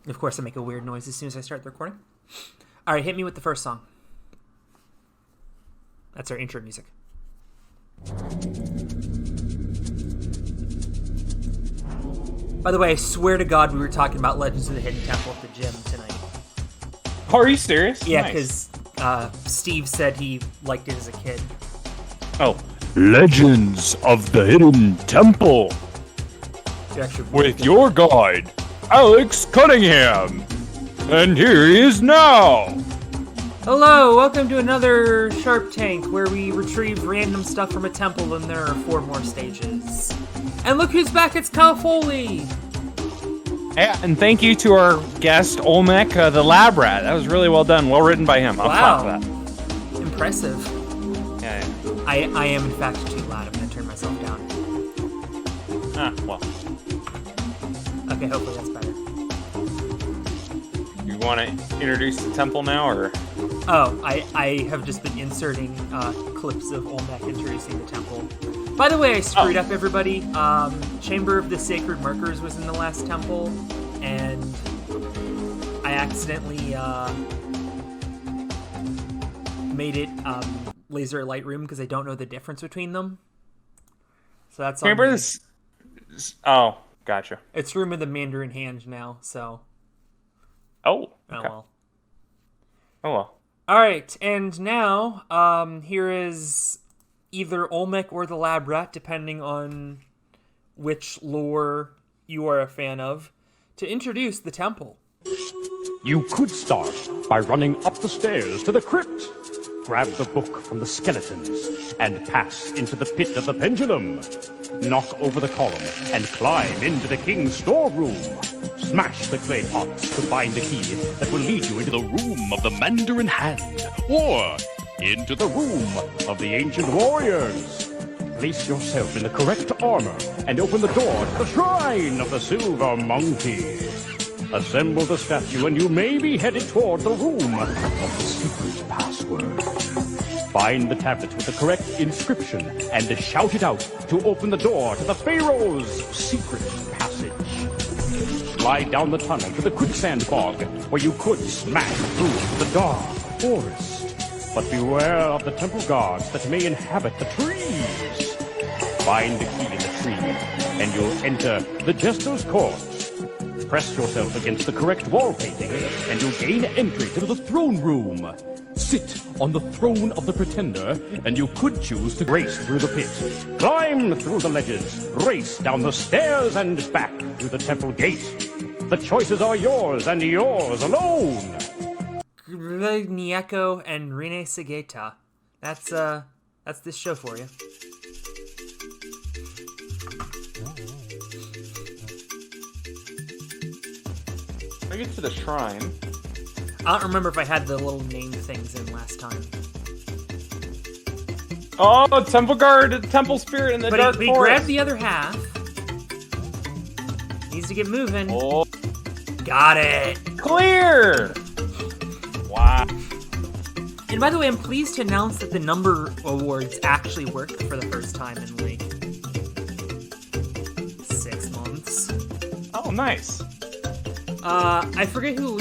Of course, I make a weird noise as soon as I start the recording. All right, hit me with the first song. That's our intro music. By the way, I swear to God we were talking about Legends of the Hidden Temple at the gym tonight. Oh, are you serious? Yeah, because Steve said he liked it as a kid. Oh. Legends of the Hidden Temple. With your guide, Alex Cunningham. And here he is now. Hello, welcome to another Sharp Tank, where we retrieve random stuff from a temple and there are 4 more stages. And look who's back, it's Cal Foley! Yeah, and thank you to our guest, Olmec, the lab rat. That was really well done. Well written by him. I'll clap for that. Impressive. Yeah. I am, in fact, too loud. I'm going to turn myself down. Well. Okay, hopefully that's better. You want to introduce the temple now, or? Oh, I have just been inserting clips of Olmec introducing the temple. By the way, I screwed up, everybody. Chamber of the Sacred Markers was in the last temple, and I accidentally made it laser light room because I don't know the difference between them. So that's on Remember me. this? Oh, gotcha. It's Room of the Mandarin Hand now, so... Oh, okay. Oh well. Oh, well. Alright, and now, here is either Olmec or the Lab Rat, depending on which lore you are a fan of, to introduce the temple. You could start by running up the stairs to the crypt. Grab the book from the skeletons and pass into the pit of the pendulum. Knock over the column and climb into the king's storeroom. Smash the clay pots to find the key that will lead you into the room of the Mandarin Hand, or into the room of the ancient warriors. Place yourself in the correct armor and open the door to the shrine of the Silver Monkey. Assemble the statue and you may be headed toward the room of the secret password. Find the tablet with the correct inscription and shout it out to open the door to the Pharaoh's secret passage. Slide down the tunnel to the quicksand bog, where you could smash through the dark forest. But beware of the temple guards that may inhabit the trees. Find the key in the tree, and you'll enter the Jester's Court. Press yourself against the correct wall painting, and you'll gain entry to the throne room. Sit on the throne of the pretender, and you could choose to race through the pit. Climb through the ledges, race down the stairs, and back through the temple gate. The choices are yours, and yours alone. Greg Nieko and Rene Segeta. That's this show for you. I get to the shrine. I don't remember if I had the little name things in last time. Oh, temple guard, temple spirit in the dark But he forest. grabbed the other half. Needs to get moving. Oh, Got it. clear! Wow. And by the way, I'm pleased to announce that the number awards actually worked for the first time in like 6 months. Oh, nice. I forget who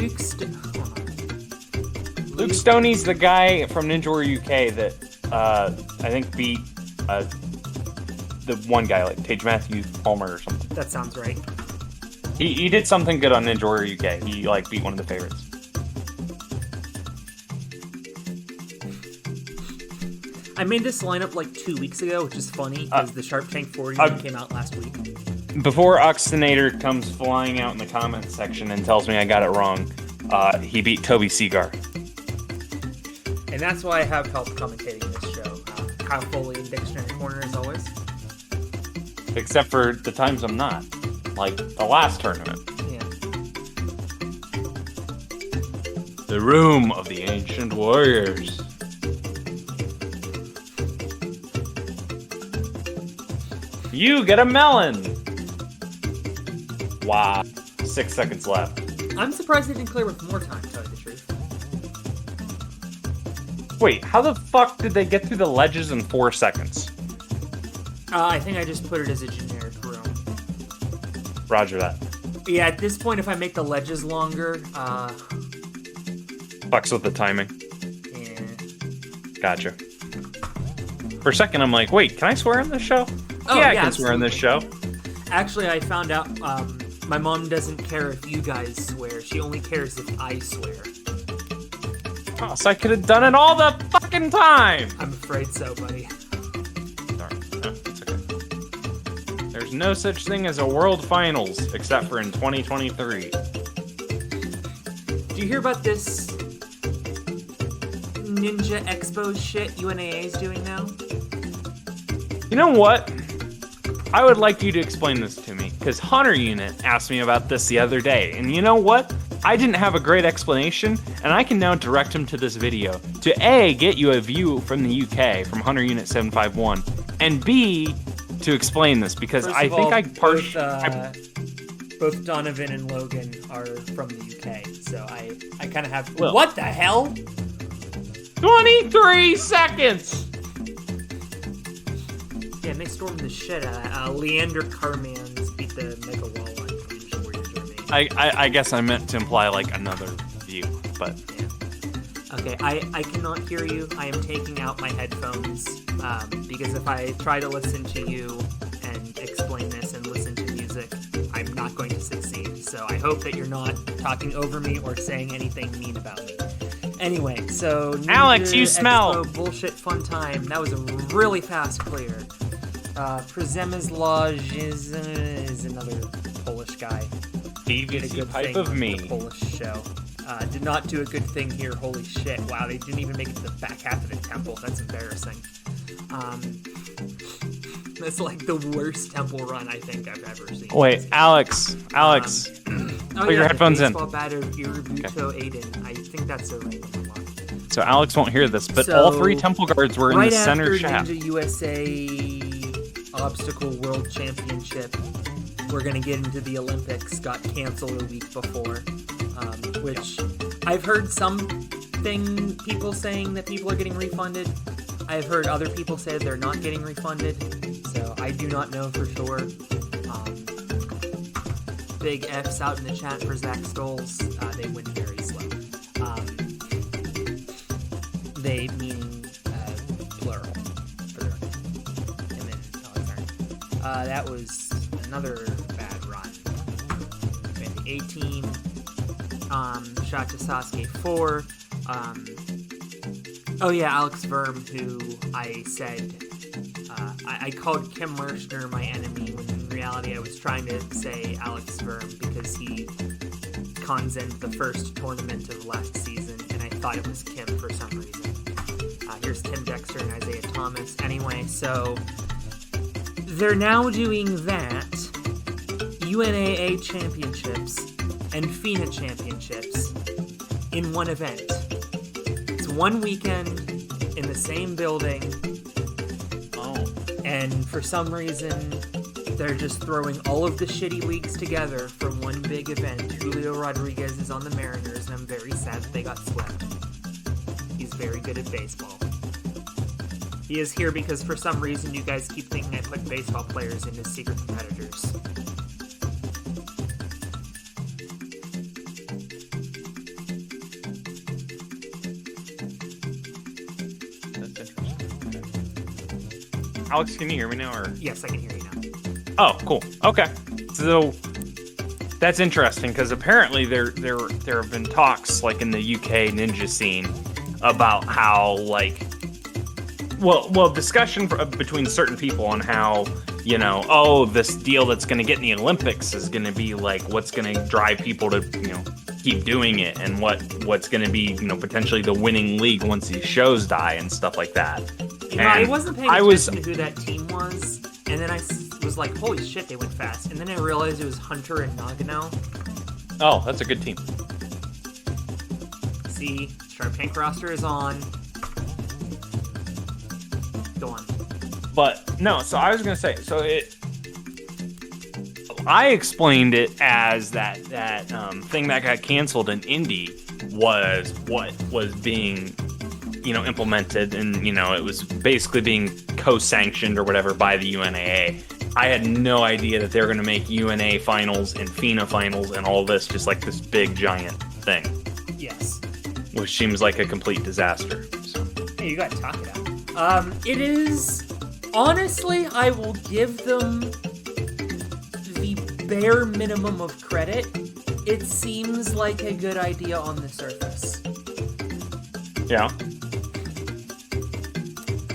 Luke Stoney's the guy from Ninja Warrior UK that I think beat the one guy, like Tage Matthews Palmer or something. That sounds right. He did something good on Ninja Warrior UK. He like beat one of the favorites. I made this lineup like 2 weeks ago, which is funny because the Sharp Tank 40 came out last week. Before Oxtonator comes flying out in the comments section and tells me I got it wrong, he beat Toby Seagar. And that's why I have help commentating this show. Kyle Foley and Dictionary Corner as always. Except for the times I'm not. Like the last tournament. Yeah. The room of the ancient warriors. You get a melon! Wow. 6 seconds left. I'm surprised they didn't clear with more time, to tell you the truth. Wait, how the fuck did they get through the ledges in 4 seconds? I think I just put it as a generic room. Roger that. Yeah, at this point, if I make the ledges longer, Fucks with the timing. yeah. Gotcha. For a second, I'm like, wait, can I swear on this show? Oh, I yeah, can swear on this show. Actually, I found out my mom doesn't care if you guys swear. She only cares if I swear. Oh, so I could have done it all the fucking time. I'm afraid so, buddy. Darn. No, it's okay. There's no such thing as a World Finals except for in 2023. Do you hear about this Ninja Expo shit UNAA is doing now? You know what? I would like you to explain this to me, because Hunter Unit asked me about this the other day, and you know what? I didn't have a great explanation, and I can now direct him to this video to A, get you a view from the UK, from Hunter Unit 751, and B, to explain this, because First I of think all, both Donovan and Logan are from the UK, so I kind of have... Well- What the hell? 23 seconds! Yeah, and they stormed the shit out of Leander Carmans beat the Mega Walleye from Warrior Germany. I guess I meant to imply, like, another view, but... Okay, I cannot hear you. I am taking out my headphones, because if I try to listen to you and explain this and listen to music, I'm not going to succeed. So I hope that you're not talking over me or saying anything mean about me. Anyway, so Ninja Alex, you smell. Expo bullshit fun time. That was a really fast clear. Przemysław is another Polish guy. Did a BBC good pipe thing of on me. the Polish show. Did not do a good thing here. Holy shit! Wow, they didn't even make it to the back half of the temple. That's embarrassing. That's like the worst temple run I think I've ever seen. Wait, Alex, put your headphones in. Baseball batter Hirobuto Aiden. I think that's a random unlock. So Alex won't hear this, but So, all three temple guards were in right the center after shaft. Ninja USA Obstacle World Championship, we're gonna get into the Olympics. Got canceled a week before, which I've heard people saying that people are getting refunded. I've heard other people say they're not getting refunded, so I do not know for sure. Big F's out in the chat for Zach Stoles. They went very slow. They meaning plural for the record. And then that was another bad run. We had the A team. Shot to Sasuke 4. Oh yeah, Alex Verm, who I said I called Kim Merschner my enemy when in reality I was trying to say Alex Verm because he consented the first tournament of last season, and I thought it was Kim for some reason. Here's Tim Dexter and Isaiah Thomas. Anyway, so they're now doing that, UNAA championships and FINA championships in one event. It's one weekend in the same building. And for some reason, they're just throwing all of the shitty leagues together for one big event. Julio Rodriguez is on the Mariners, and I'm very sad that they got swept. He's very good at baseball. He is here because for some reason you guys keep thinking I put baseball players into secret competitors. Alex, can you hear me now? Or Yes, I can hear you now. oh, cool. Okay, so that's interesting because apparently there have been talks like in the UK ninja scene about how like discussion between certain people on how this deal that's going to get in the Olympics is going to be like what's going to drive people to keep doing it and what's going to be potentially the winning league once these shows die and stuff like that. I wasn't paying attention to who that team was, and then I was like, holy shit, they went fast. And then I realized it was Hunter and Nagano. Oh, that's a good team. See, Sharp Tank roster is on. Go on. But, no, so I was going to say, I explained it as that thing that got canceled in Indy was what was being implemented, and it was basically being co-sanctioned or whatever by the UNAA. I had no idea that they were going to make UNA finals and FINA finals and all this just like this big giant thing, Yes. which seems like a complete disaster. So. Hey, you got to talk it out. It is... Honestly, I will give them the bare minimum of credit. It seems like a good idea on the surface. Yeah.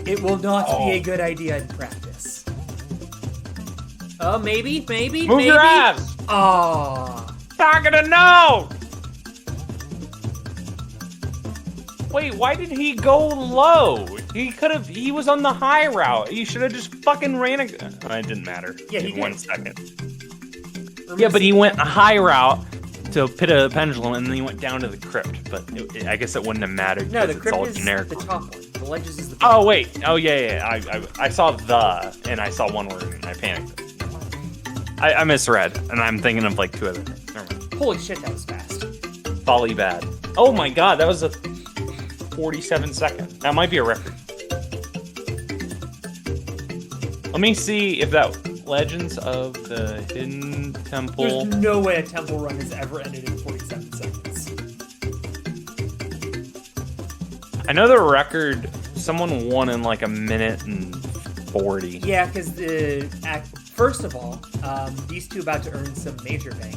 It will not be a good idea in practice. Oh, maybe. Move your ass! Aww. Not gonna know! Wait, why did he go low? He was on the high route. He should have just fucking ran it didn't matter. Yeah, he in did. 1 second. Yeah, but he went a high route to Pit of the Pendulum, and then he went down to the Crypt. But I guess it wouldn't have mattered. No, the because it's all Crypt is generic. the top one. The Ledges is the Oh, wait. Oh, yeah. I saw the, and I saw one word, and I panicked. I misread, and I'm thinking of like two other things. Never mind. Holy shit, that was fast. Folly bad. Oh my god, that was a 47 second. That might be a record. Let me see if that Legends of the Hidden Temple. There's no way a temple run has ever ended in 47 seconds. I know the record, someone won in like a minute and 40. Yeah, because first of all, these two about to earn some major bank.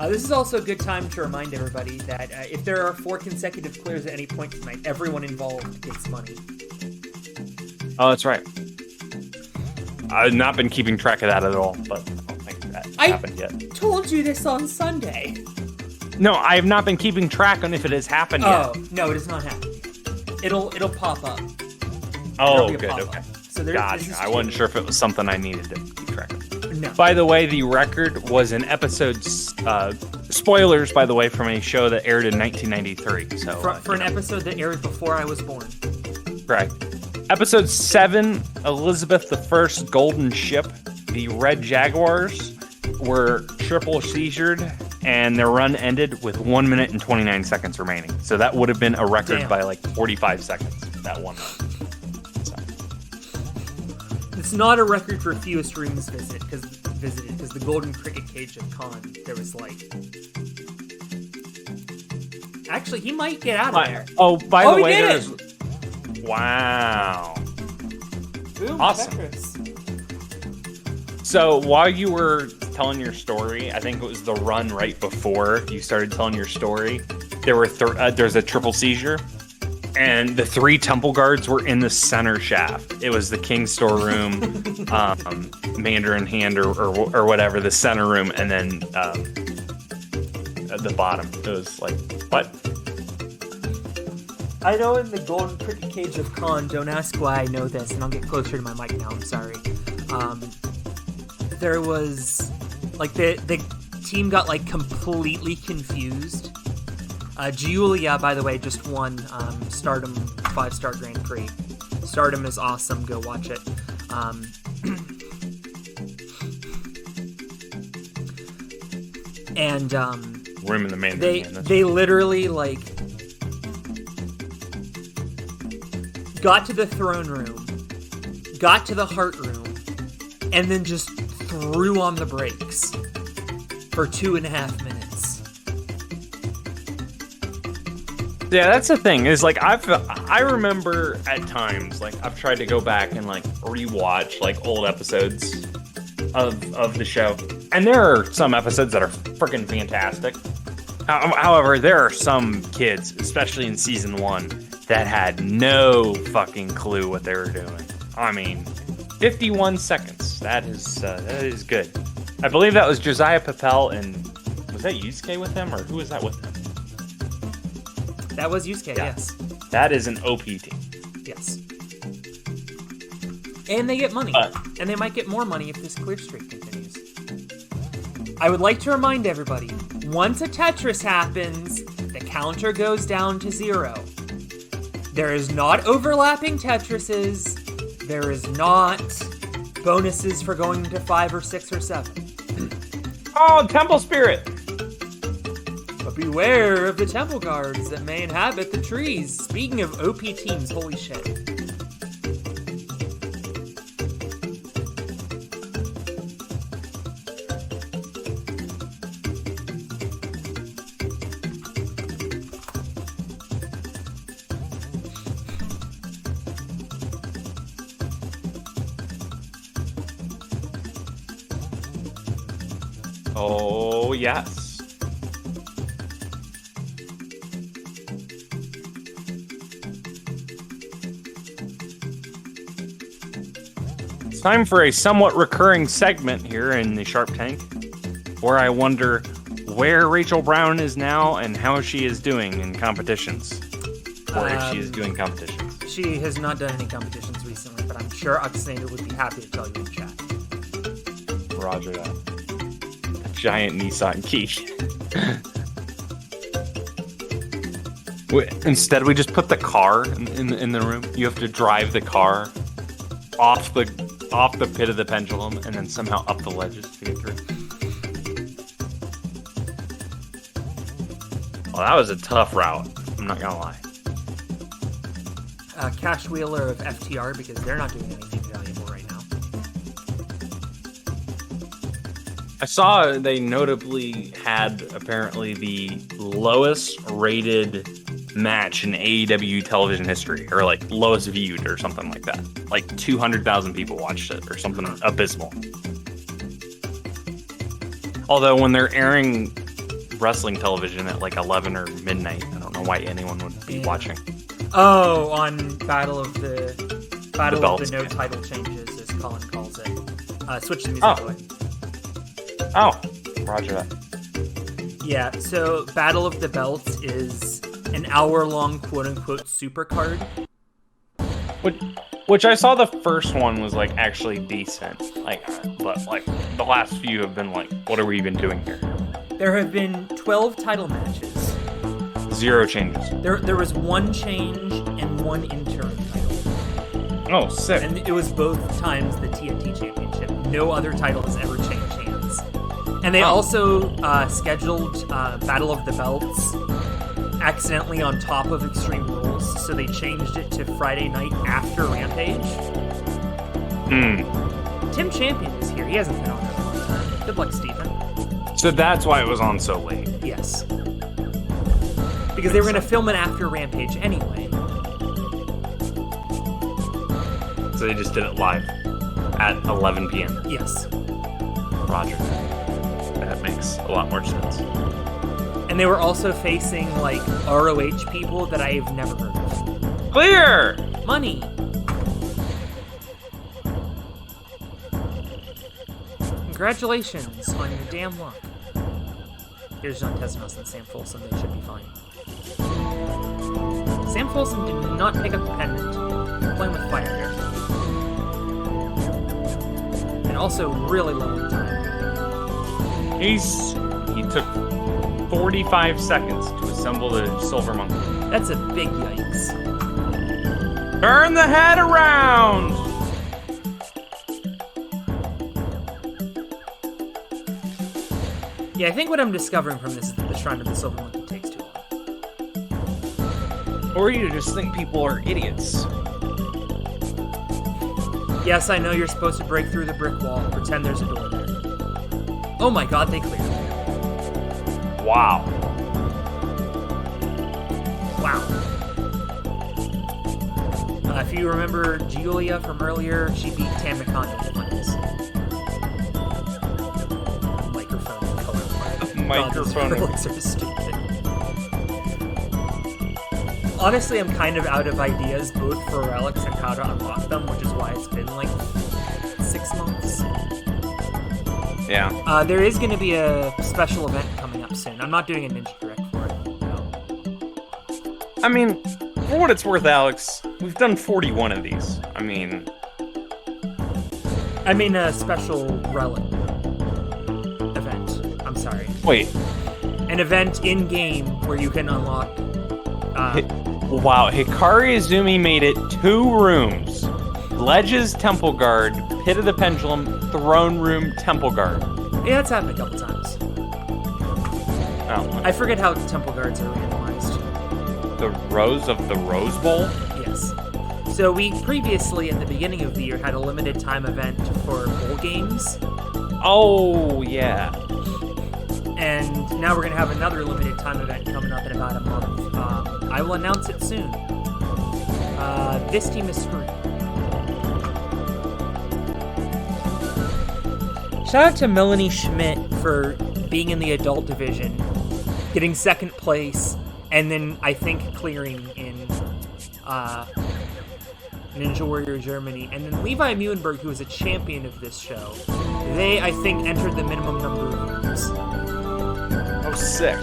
This is also a good time to remind everybody that if there are 4 consecutive clears at any point tonight, everyone involved gets money. Oh, that's right. I've not been keeping track of that at all, but I don't think that happened yet. Told you this on Sunday. No, I have not been keeping track on if it has happened Oh, yet. no, it has not happened. It'll pop up. Oh, There'll be a good, pop-up. okay. So this Gotcha. is I wasn't sure if it was something I needed to keep track of. No. By the way, the record was an episode, spoilers, by the way, from a show that aired in 1993. So For an episode that aired before I was born. Right. Episode 7, Elizabeth I Golden Ship. The Red Jaguars were triple seizured, and their run ended with 1 minute and 29 seconds remaining. So that would have been a record Damn. by like 45 seconds, that one run. So. It's not a record for fewest rooms visited because the Golden Cricket Cage of Khan, there was like... Actually, he might get out of there. Oh, by the he way, did there's... Wow. Boom, Awesome. Tetris. So while you were telling your story, I think it was the run right before you started telling your story, there were there's a triple seizure, and the 3 temple guards were in the center shaft. It was the king's storeroom, Mandarin Hand or whatever, the center room, and then at the bottom. It was like, what? I know in the Golden Cricket Cage of Khan, don't ask why I know this, and I'll get closer to my mic now, I'm sorry. There was, like, the team got, like, completely confused. Julia, by the way, just won Stardom 5-star Grand Prix. Stardom is awesome, go watch it. And, Room in the Mandarin Hand. they literally, like, got to the throne room, got to the heart room, and then just threw on the brakes for 2.5 minutes. Yeah, that's the thing. Is like I remember at times like I've tried to go back and like rewatch like old episodes of the show, and there are some episodes that are freaking fantastic. However, there are some kids, especially in season 1, that had no fucking clue what they were doing. I mean, 51 seconds. That is good. I believe that was Josiah Papel, and was that Yusuke with him, or who was that with him? That was Yusuke, Yeah. yes. That is an OP team. Yes. And they get money. But- And they might get more money if this clear streak continues. I would like to remind everybody, once a Tetris happens, the counter goes down to 0. There is not overlapping Tetrises. There is not bonuses for going to 5 or 6 or 7. Oh, Temple Spirit! But beware of the temple guards that may inhabit the trees. Speaking of OP teams, holy shit. Oh, yes. It's time for a somewhat recurring segment here in the Sharp Tank, where I wonder where Rachel Brown is now and how she is doing in competitions. Or if she is doing competitions. She has not done any competitions recently, but I'm sure Oxnader would be happy to tell you in chat. Roger that. A giant Nissan key. Instead, we just put the car in the room. You have to drive the car off the pit of the pendulum and then somehow up the ledges to get through. Well, that was a tough route. I'm not gonna lie. Cash Wheeler of FTR, because they're not doing anything valuable right now. I saw they notably had apparently the lowest rated match in AEW television history, or like lowest viewed or something like that. Like 200,000 people watched it or something abysmal. Although when they're airing wrestling television at like 11 or midnight, I don't know why anyone would be watching. Oh, on Battle of the No yeah. Title Changes, as Colin calls it. Switch the music away. Oh, roger that. Yeah, so Battle of the Belts is an hour-long quote-unquote supercard. Which I saw the first one was like actually decent. But the last few have been like, what are we even doing here? There have been 12 title matches. 0 changes. There was one change and one interim title. Oh, sick. And it was both times the TNT Championship. No other title has ever changed hands. And they also scheduled Battle of the Belts accidentally on top of Extreme Rules, so they changed it to Friday night after Rampage. Tim Champion is here. He hasn't been on in a long time. Good luck, Stephen. So that's why it was on so late. Yes. Because they were going to film it after Rampage anyway. So they just did it live at 11 p.m. Yes. Roger. That makes a lot more sense. And they were also facing, like, ROH people that I've never heard of. Clear! Money! Congratulations on your damn luck. Here's John Tesnos and Sam Folsom. They should be fine. Sam Folsom did not pick up the pendant. You're playing with fire here. And also really low in time. He took 45 seconds to assemble the Silver Monkey. That's a big yikes. Turn the head around! Yeah, I think what I'm discovering from this is that the Shrine of the Silver Monkey takes too long. Or you just think people are idiots. Yes, I know you're supposed to break through the brick wall and pretend there's a door there. Oh my god, they cleared it. Wow. Wow. If you remember Giulia from earlier, she beat Tam Nakano in the finals. Microphone color. Microphone. God, these are stupid. Honestly, I'm kind of out of ideas both for relics and how to unlock them, which is why it's been like 6 months. Yeah. There is going to be a special event coming up soon. I'm not doing a Ninja Direct for it. No. I mean, for what it's worth, we've done 41 of these. I mean a special relic event. I'm sorry. Wait. An event in-game where you can unlock... Wow, Hikari Izumi made it 2 rooms. Ledges, Temple Guard, Pit of the Pendulum, Throne Room, Temple Guard. Yeah, it's happened a couple times. Oh. I forget how Temple Guards are randomized. The Rose of the Rose Bowl? Yes. So we previously, at the beginning of the year, had a limited time event for bowl games. Oh, yeah. And now we're going to have another limited time event coming up in about a month. I will announce it soon. This team is screwed. Shout out to Melanie Schmidt for being in the adult division, getting second place, and then I think clearing in Ninja Warrior Germany. And then Levi Muenberg, who was a champion of this show, they, I think, entered the minimum number of years. Oh, sick.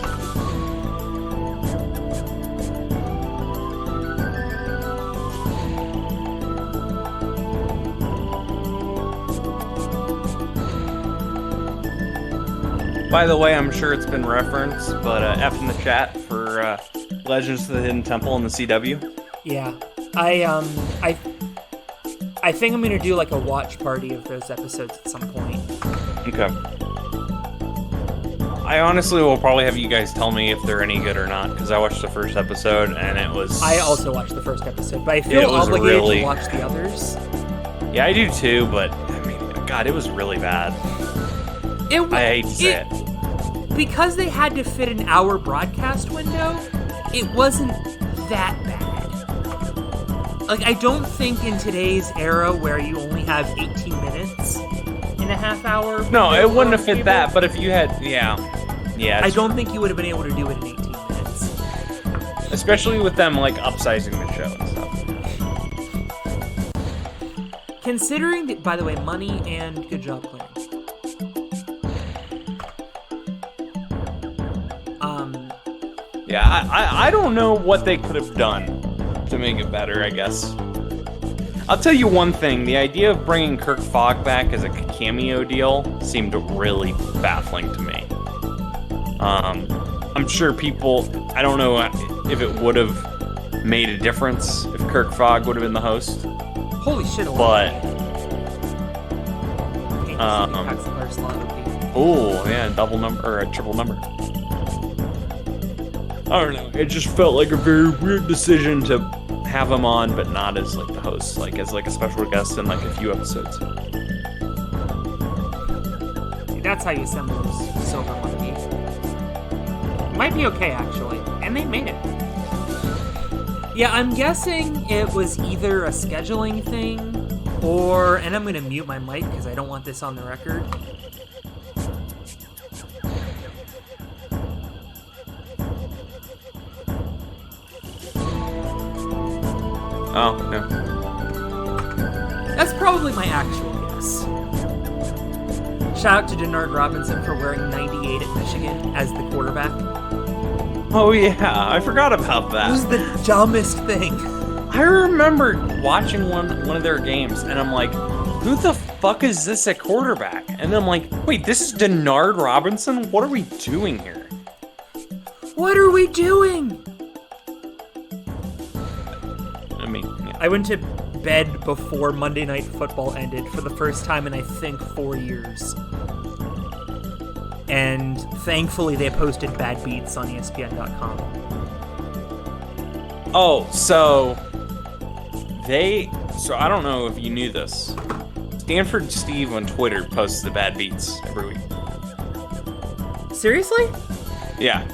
By the way, I'm sure it's been referenced, but F in the chat for Legends of the Hidden Temple in the CW. Yeah, I think I'm gonna do like a watch party of those episodes at some point. Okay. I honestly will probably have you guys tell me if they're any good or not, because I watched the first episode and it was... I also watched the first episode, but I feel obligated to watch the others. Yeah, I do too, but I mean, God, it was really bad. I hate to say it. Because they had to fit an hour broadcast window, it wasn't that bad. Like, I don't think in today's era where you only have 18 minutes in a half hour... No, it wouldn't have fit that, but if you had... Yeah. I don't think you would have been able to do it in 18 minutes. Especially with them, like, upsizing the show and stuff. Considering that, by the way, money and good job clearing. Yeah, I don't know what they could have done to make it better, I guess. I'll tell you one thing. The idea of bringing Kirk Fogg back as a cameo deal seemed really baffling to me. I'm sure people... I don't know if it would have made a difference if Kirk Fogg would have been the host. Holy shit, but... Oh, yeah, double number, or a triple number. I don't know. It just felt like a very weird decision to have him on, but not as like the host, like as like a special guest in like a few episodes. That's how you assemble those silver monkey. It might be okay actually, and they made it. Yeah, I'm guessing it was either a scheduling thing, or, and I'm gonna mute my mic because I don't want this on the record. Oh, no. That's probably my actual guess. Shout out to Denard Robinson for wearing 98 at Michigan as the quarterback. Oh, yeah. I forgot about that. It was the dumbest thing. I remember watching one of their games, and I'm like, who the fuck is this at quarterback? And then I'm like, wait, this is Denard Robinson? What are we doing here? What are we doing? I mean, yeah. I went to bed before Monday Night Football ended for the first time in, I think, 4 years. And thankfully they posted bad beats on ESPN.com. Oh, so I don't know if you knew this. Stanford Steve on Twitter posts the bad beats every week. Seriously? Yeah.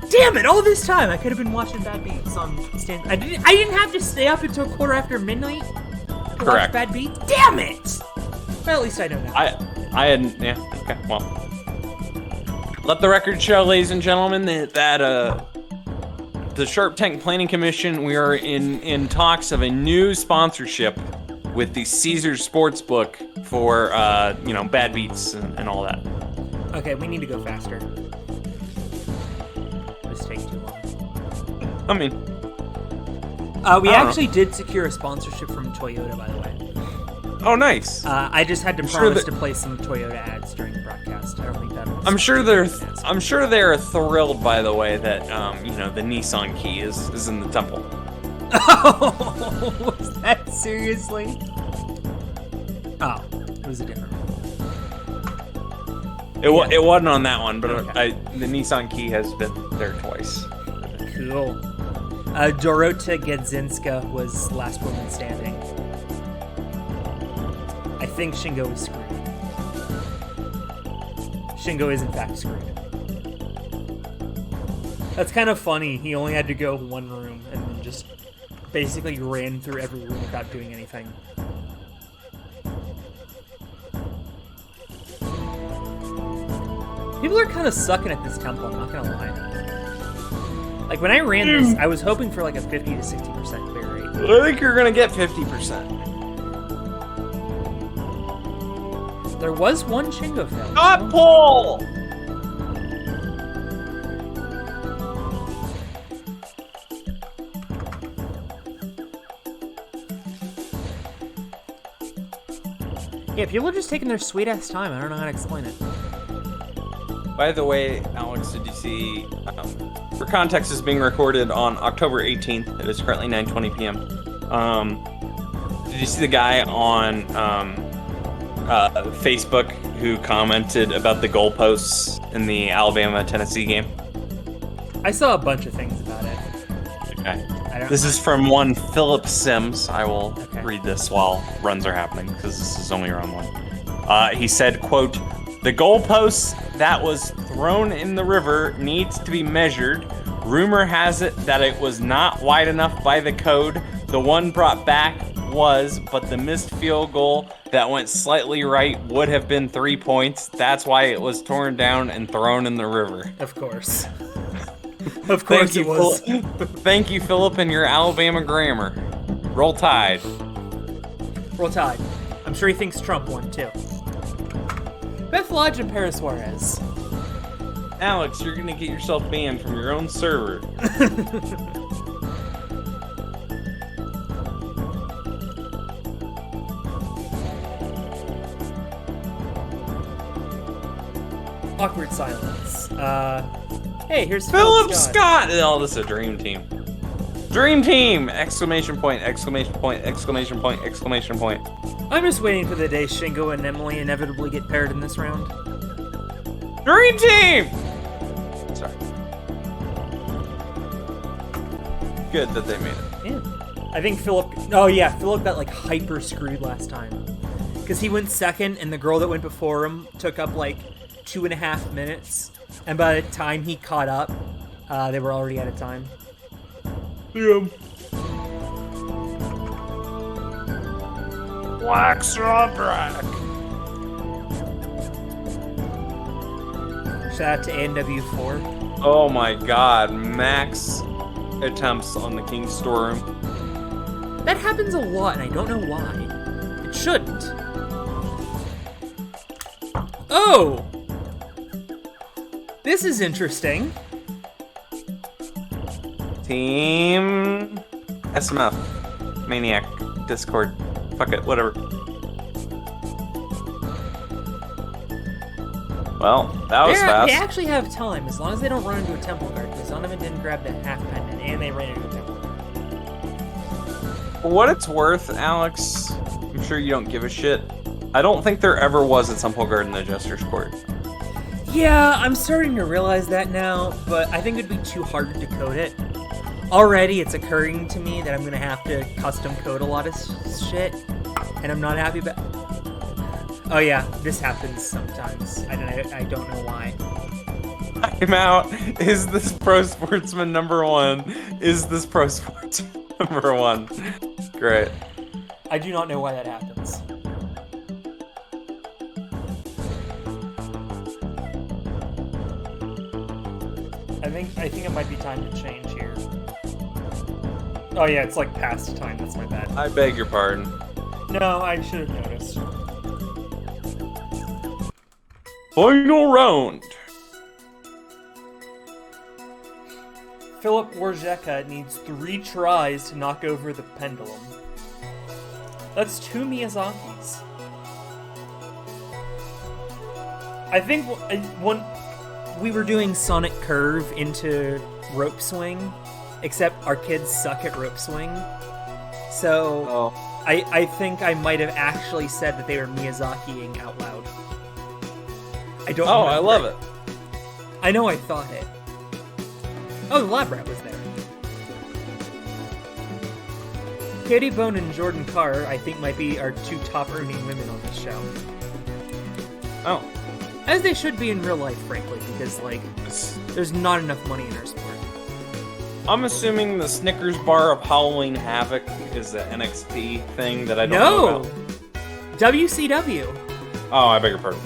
Damn it! All this time I could have been watching Bad Beats on Stanford. I didn't have to stay up until midnight to watch Bad Beats. Damn it! Well, at least I know now. I hadn't. Yeah. Okay. Well, let the record show, ladies and gentlemen, that the Sharp Tank Planning Commission, we are in talks of a new sponsorship with the Caesars Sportsbook for Bad Beats and all that. Okay, we need to go faster. This takes too long. I mean, we actually did secure a sponsorship from Toyota, by the way. Oh, nice. I just had to promise to play some Toyota ads during the broadcast. I don't think that was... I'm sure they're thrilled, by the way, that the Nissan Key is in the temple. Oh, was that seriously? Oh, it was a different one. It wasn't on that one, but okay. The Nissan Key has been there twice. Cool. Dorota Gedzinska was last woman standing. I think Shingo is screwed. Shingo is in fact screwed. That's kind of funny. He only had to go one room and then just basically ran through every room without doing anything. People are kind of sucking at this temple, I'm not gonna lie. Like, when I ran this, I was hoping for like a 50 to 60% clear rate. I think you're gonna get 50%. There was one Shingo failure. Not pull! Yeah, people are just taking their sweet-ass time. I don't know how to explain it. By the way, Alex, did you see... for context, is being recorded on October 18th. It is currently 9:20 p.m. Did you see the guy on Facebook who commented about the goalposts in the Alabama-Tennessee game? I saw a bunch of things about it. Okay. I This is from one Philip Sims. I will read this while runs are happening because this is only round one. He said, quote, "The goalpost that was thrown in the river needs to be measured. Rumor has it that it was not wide enough by the code. The one brought back was, but the missed field goal that went slightly right would have been 3 points. That's why it was torn down and thrown in the river." Of course. Of course it was. Thank you, Philip, and your Alabama grammar. Roll Tide. Roll Tide. I'm sure he thinks Trump won, too. Beth Lodge and Paris Suarez. Alex, you're gonna get yourself banned from your own server. Awkward silence. Hey, here's Philip Scott! Oh, this is a dream team. Dream team! Exclamation point, exclamation point, exclamation point, exclamation point. I'm just waiting for the day Shingo and Emily inevitably get paired in this round. Dream team! Sorry. Good that they made it. Yeah. I think Philip... Oh, yeah, Philip got, like, hyper screwed last time. Because he went second, and the girl that went before him took up, like, 2.5 minutes. And by the time he caught up, they were already out of time. Yeah. Black Strawbrack. Shout out to ANW4. Oh my god, max attempts on the King's Storeroom. That happens a lot, and I don't know why. It shouldn't. Oh! This is interesting. Team SMF. Maniac. Discord. Fuck it, whatever. Well, that was fast. They actually have time, as long as they don't run into a temple guard, because Zonovan didn't grab the half pendant, and they ran into a temple guard. For what it's worth, Alex, I'm sure you don't give a shit. I don't think there ever was a temple guard in the Jester's Court. Yeah, I'm starting to realize that now, but I think it'd be too hard to decode it. Already, it's occurring to me that I'm gonna have to custom code a lot of shit, and I'm not happy about. Oh yeah, this happens sometimes. I don't know why. I'm out. Is this pro sportsman number one? Is this pro sportsman number one? Great. I do not know why that happens. I think it might be time to change here. Oh yeah, it's like past time. That's my bad. I beg your pardon. No, I should have noticed. Final round. Philip Warzeka needs 3 tries to knock over the pendulum. That's 2 Miyazakis. I think when we were doing Sonic Curve into Rope Swing, except our kids suck at Rope Swing. So I think I might have actually said that they were Miyazakiing out loud. I don't remember. I love it. I know I thought it. Oh, the Lab Rat was there. Katie Bone and Jordan Carr, I think, might be our 2 top earning women on this show. Oh. As they should be in real life, frankly, because, like, there's not enough money in our sport. I'm assuming the Snickers bar of Halloween Havoc is an NXT thing that I don't know about. WCW. Oh, I beg your pardon.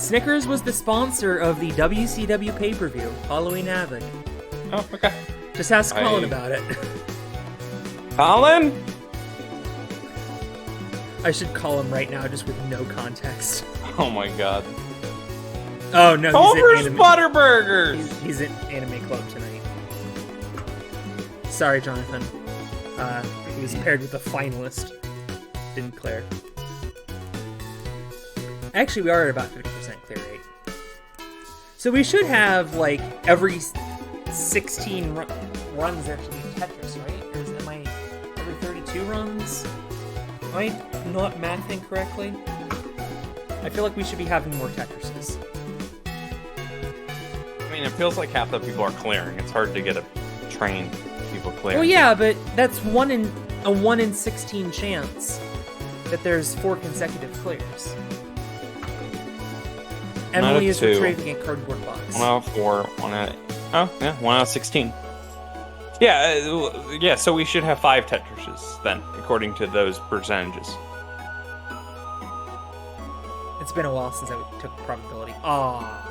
Snickers was the sponsor of the WCW pay-per-view, Halloween Havoc. Oh, okay. Just ask Colin about it. Colin? I should call him right now, just with no context. Oh my god. Oh no, Culver's Butterburgers! He's at Anime Club tonight. Sorry, Jonathan. He was paired with a finalist. Didn't clear. Actually, we are at about 50% clear rate. So we should have, like, every 16 runs actually Tetris, right? Or am I every 32 runs? Am I not mathing correctly? I feel like we should be having more Tetrises. I mean, it feels like half the people are clearing. It's hard to get a train people clearing. Well, yeah, but that's a 1 in 16 chance that there's 4 consecutive clears. Emily is 2. retrieving a cardboard box. 1 out of 4, 1 out of... Oh, yeah, 1 out of 16. Yeah, so we should have 5 Tetrises, then, according to those percentages. It's been a while since I took probability. Aww.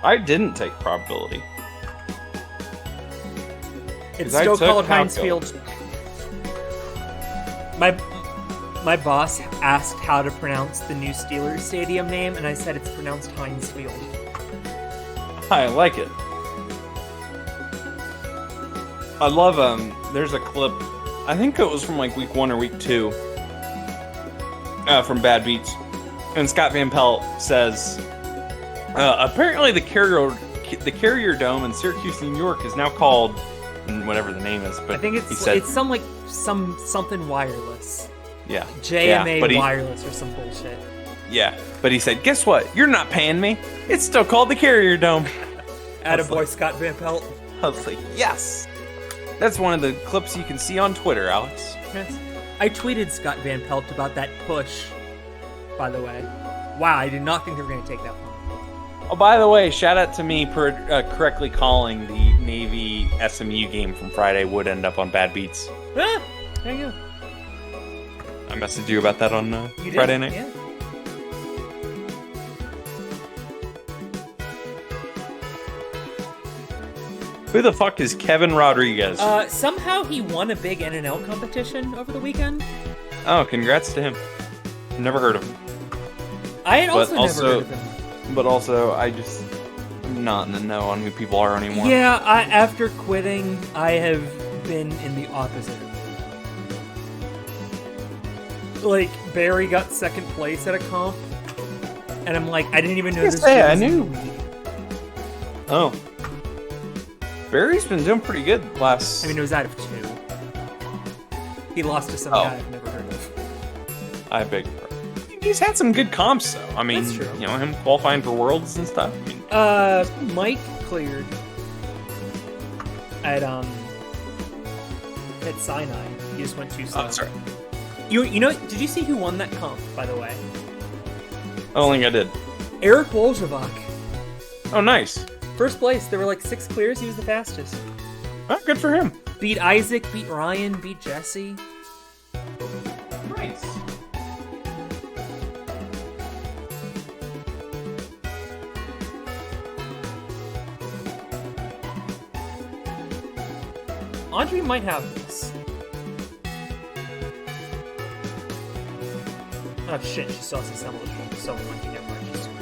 I didn't take probability. It's 'Cause I still took called Palco. Heinz Field. My boss asked how to pronounce the new Steelers stadium name, and I said it's pronounced Heinz Field. I like it. I love, there's a clip, I think it was from like week 1 or week 2, from Bad Beats, and Scott Van Pelt says, apparently the Carrier Dome in Syracuse, New York is now called, whatever the name is, but I think he said, it's something wireless. yeah. JMA but wireless or some bullshit. Yeah, but he said, guess what? You're not paying me. It's still called the Carrier Dome. Attaboy, Scott Van Pelt. I was like, yes. That's one of the clips you can see on Twitter, Alex. Yes. I tweeted Scott Van Pelt about that push, by the way. Wow, I did not think they were going to take that long. Oh, by the way, shout out to me for correctly calling the Navy SMU game from Friday would end up on Bad Beats. Ah, there you go. I messaged you about that on You did? Friday night. Yeah. Who the fuck is Kevin Rodriguez? Somehow he won a big NNL competition over the weekend. Oh, congrats to him. Never heard of him. I had also never also- heard of him. But also, I'm not in the know on who people are anymore. Yeah, after quitting, I have been in the opposite. Like, Barry got second place at a comp, and I'm like, I didn't even know this say, shit I was in knew. the league. Oh. Barry's been doing pretty good last... I mean, it was out of 2. He lost to some Oh. guy I've never heard of. I beg your pardon. He's had some good comps, though. I mean, That's true. you know, him qualifying for Worlds and stuff. I mean, Mike cleared at Sinai. He just went too slow. oh, sorry. You know, did you see who won that comp, by the way? I don't think I did. Eric Wolzhavak. Oh, nice. First place. There were like 6 clears. He was the fastest. Oh, good for him. Beat Isaac, beat Ryan, beat Jesse. Nice. Audrey might have this. Oh shit, she still has to assemble the so one can get registered.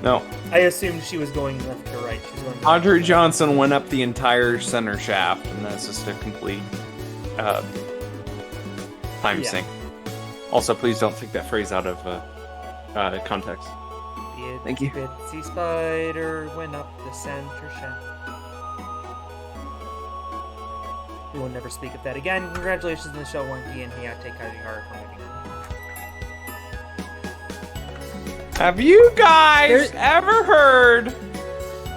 No. I assumed she was going left to right. She's going Audrey Johnson went up the entire center shaft, and that's just a complete time Yeah. sink. Also, please don't take that phrase out of context. Thank you. Bitsy spider went up the center shaft. We will never speak of that again. Congratulations on the show 1P and Hiyate Kaihara for making it. Have you guys There's- ever heard?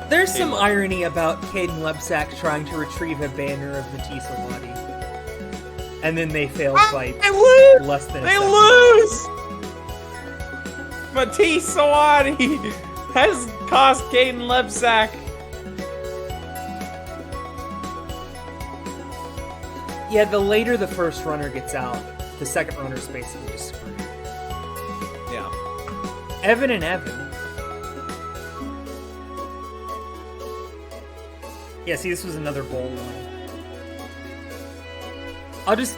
There's some Caden. irony about Caden Lebsack trying to retrieve a banner of Matisse Awadi. And then they failed by They lose! less than a They second. lose! Matisse Sawadi has cost Caden Lebsack. Yeah, the later the first runner gets out, the second runner's basically just screwed. Yeah. Evan and Evan. Yeah, see, this was another bowl one. I'll just...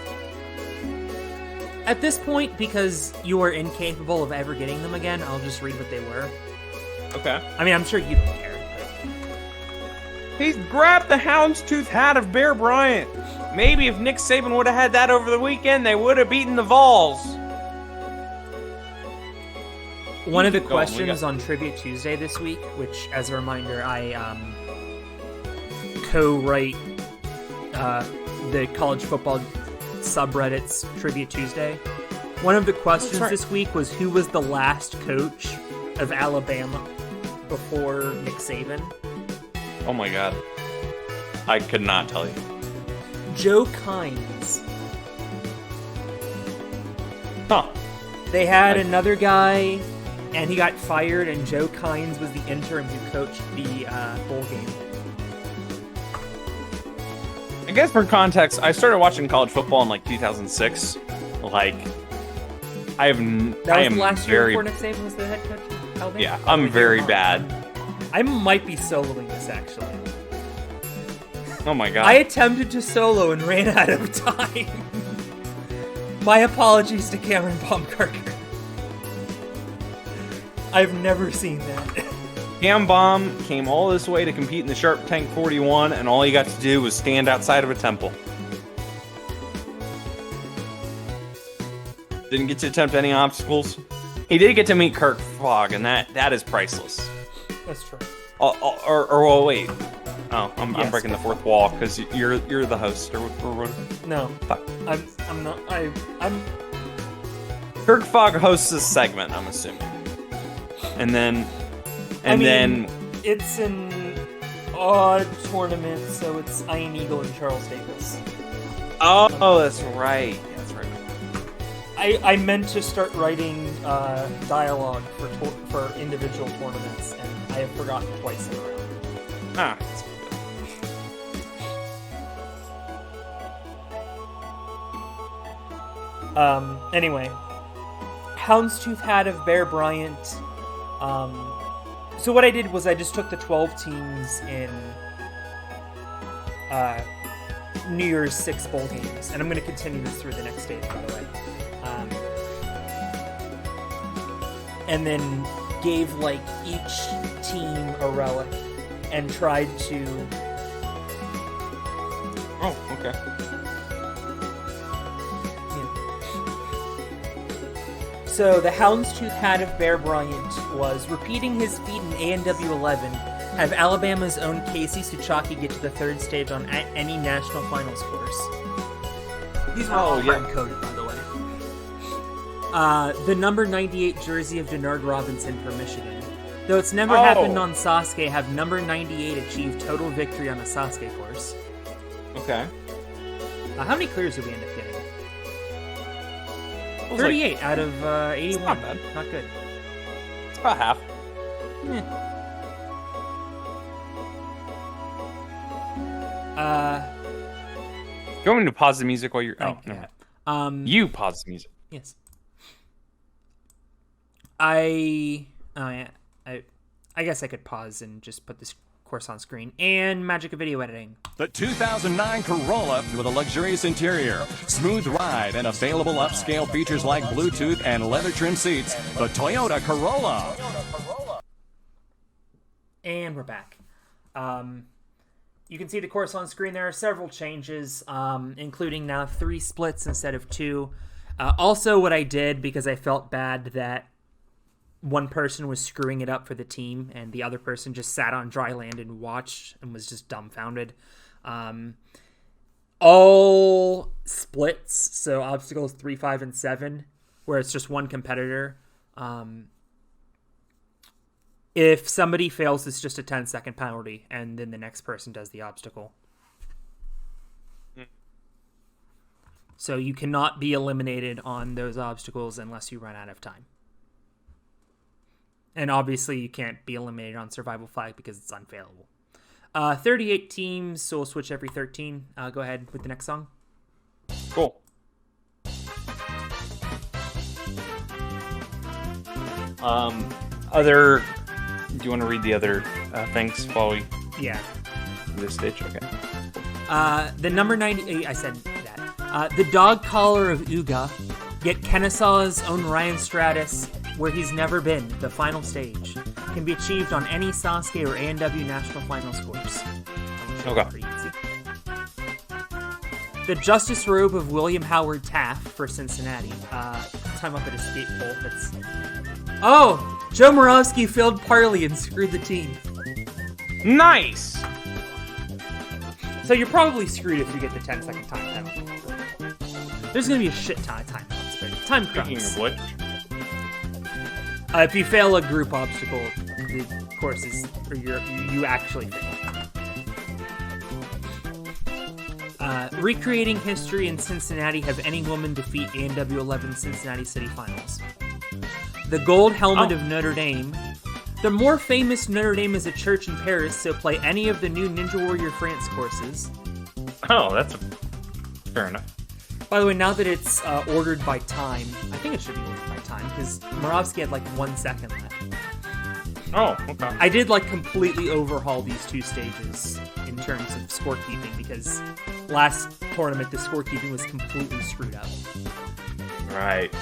At this point, because you are incapable of ever getting them again, I'll just read what they were. Okay. I mean, I'm sure you don't care. He's grabbed the houndstooth hat of Bear Bryant. Maybe if Nick Saban would have had that over the weekend, they would have beaten the Vols. One of the Keep going, questions on Trivia Tuesday this week, which, as a reminder, I co-write the college football subreddit's Trivia Tuesday. One of the questions this week was, who was the last coach of Alabama before Nick Saban? Oh my god. I could not tell you. Joe Kynes. Huh. They had another guy, and he got fired, and Joe Kynes was the interim who coached the bowl game. I guess for context, I started watching college football in like 2006. Like, I am That was the last year very before Nick Saban was the head coach of Alabama? yeah. I'm very bad. I might be soloing this, actually. Oh my god. I attempted to solo and ran out of time. My apologies to Cameron Baumgartner. I've never seen that. Cam Bomb came all this way to compete in the Sharp Tank 41, and all he got to do was stand outside of a temple. Didn't get to attempt any obstacles. He did get to meet Kirk Fogg, and that is priceless. That's true. Or wait. Oh, I'm Yes. breaking the fourth wall because you're the host or what? No, Fuck. I'm not. I'm. Kirk Fogg hosts this segment, I'm assuming, and then It's an odd tournament, so it's Ian Eagle and Charles Davis. oh, that's right. Yeah, that's right. I meant to start writing dialogue for individual tournaments, and I have forgotten twice in a row. Ah. Anyway, Houndstooth hat of Bear Bryant. So what I did was I just took the 12 teams in New Year's 6 bowl games, and I'm going to continue this through the next stage, by the way. And then gave like each team a relic and tried to. Oh, okay. So the Houndstooth hat of Bear Bryant was repeating his feat in A&W 11, have Alabama's own Casey Suchaki get to the third stage on any national finals course. These were all hand-coded, by the way. The number 98 jersey of Denard Robinson for Michigan. Though it's never happened on Sasuke, have number 98 achieved total victory on a Sasuke course. Okay. How many clears did we end up getting? It was 38 out of 81. not bad. Not good. It's about half. You want me to pause the music while you're... Oh, yeah. no. You pause the music. Yes. I guess I could pause and just put this course on screen. And magic of video editing. The 2009 Corolla with a luxurious interior, smooth ride, and available upscale features like Bluetooth and leather trim seats. The Toyota Corolla. And we're back. You can see the course on screen. There are several changes, including now 3 splits instead of 2. Also, what I did, because I felt bad that one person was screwing it up for the team and the other person just sat on dry land and watched and was just dumbfounded. All splits, so obstacles 3, 5, and 7, where it's just one competitor. If somebody fails, it's just a 10-second penalty, and then the next person does the obstacle. So you cannot be eliminated on those obstacles unless you run out of time. And obviously you can't be eliminated on Survival Flag because it's unfailable. 38 teams, so we'll switch every 13. Go ahead with the next song. Cool. Other. Do you want to read the other things while we Yeah. do this stage? Okay. The number 98, I said that. The dog collar of Uga, yet Kennesaw's own Ryan Stratus, where he's never been, the final stage, can be achieved on any Sasuke or A&W National Finals course. Okay. Pretty easy. The Justice Robe of William Howard Taft for Cincinnati. Time up at escape bolt. That's. Oh! Joe Moravsky failed parley and screwed the team. Nice! So you're probably screwed if you get the 10-second time penalty. There's gonna be a shit ton of timeouts, but time Speaking crunch. of which, If you fail a group obstacle, the course is, or you actually fail. Recreating history in Cincinnati, have any woman defeat A&W 11 Cincinnati City Finals. The gold helmet of Notre Dame. The more famous Notre Dame is a church in Paris, so play any of the new Ninja Warrior France courses. oh, that's fair enough. By the way, now that it's ordered by time, I think it should be ordered by time, because Moravsky had like 1 second left. Oh, okay. I did like completely overhaul these two stages in terms of scorekeeping, because last tournament the scorekeeping was completely screwed up. Right.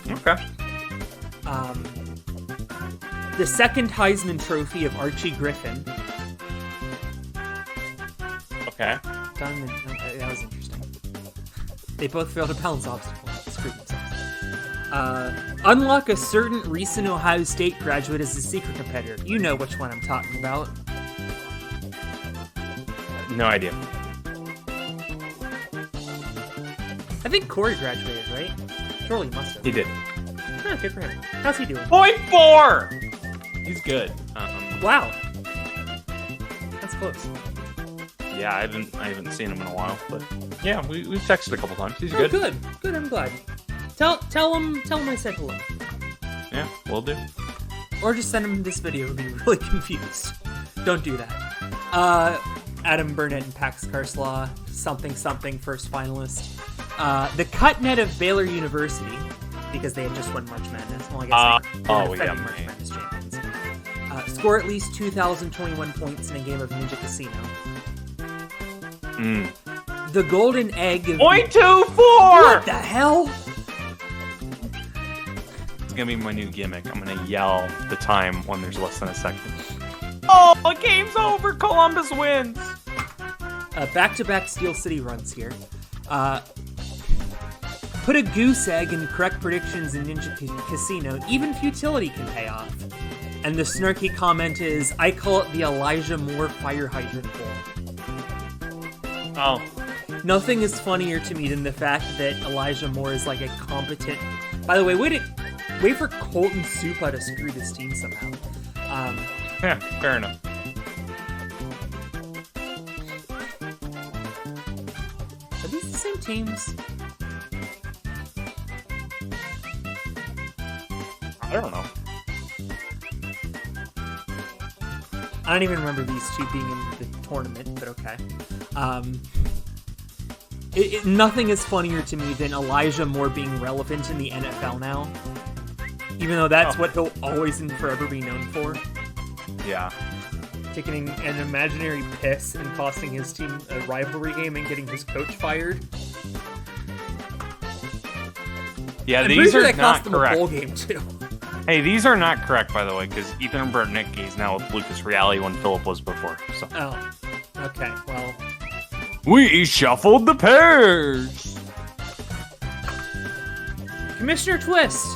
Yeah. Okay. The second Heisman Trophy of Archie Griffin. Okay. Done. Okay, that was interesting. They both failed a balance obstacle. Screwed themselves. Unlock a certain recent Ohio State graduate as a secret competitor. You know which one I'm talking about. No idea. I think Corey graduated, right? Surely he must have. He did. Huh, good for him. How's he doing? 0.4! He's good. Wow. That's close. Yeah, I haven't seen him in a while, but yeah, we've texted a couple times. He's Oh, good. good. Good, I'm glad. Tell him I said hello. Yeah, we'll do. Or just send him this video and be really confused. Don't do that. Adam Burnett and Pax Karslaw, something first finalist. The cut net of Baylor University, because they had just won March Madness. Well, I guess they were defending March Madness champions. Score at least 2,021 points in a game of Ninja Casino. The golden egg of... 0.24! What the hell? It's gonna be my new gimmick. I'm gonna yell the time when there's less than a second. Oh, the game's over! Columbus wins! Back-to-back Steel City runs here. Put a goose egg in correct predictions in Ninja Casino. Even futility can pay off. And the snarky comment is, I call it the Elijah Moore fire hydrant bowl. Oh. Nothing is funnier to me than the fact that Elijah Moore is like a competent... By the way, wait for Colton Supa to screw this team somehow. Yeah, fair enough. Are these the same teams? I don't know. I don't even remember these two being in the tournament, but okay. Nothing is funnier to me than Elijah Moore being relevant in the NFL now. Even though that's what he'll always and forever be known for. Yeah. Taking an imaginary piss and costing his team a rivalry game and getting his coach fired. Yeah, I'm these pretty sure are that not cost them a correct. bowl game too. Hey, these are not correct, by the way, because Ethan Burtnicki is now with Lucas Reality when Philip was before. So Oh, okay. Well, we shuffled the pairs. Commissioner Twist,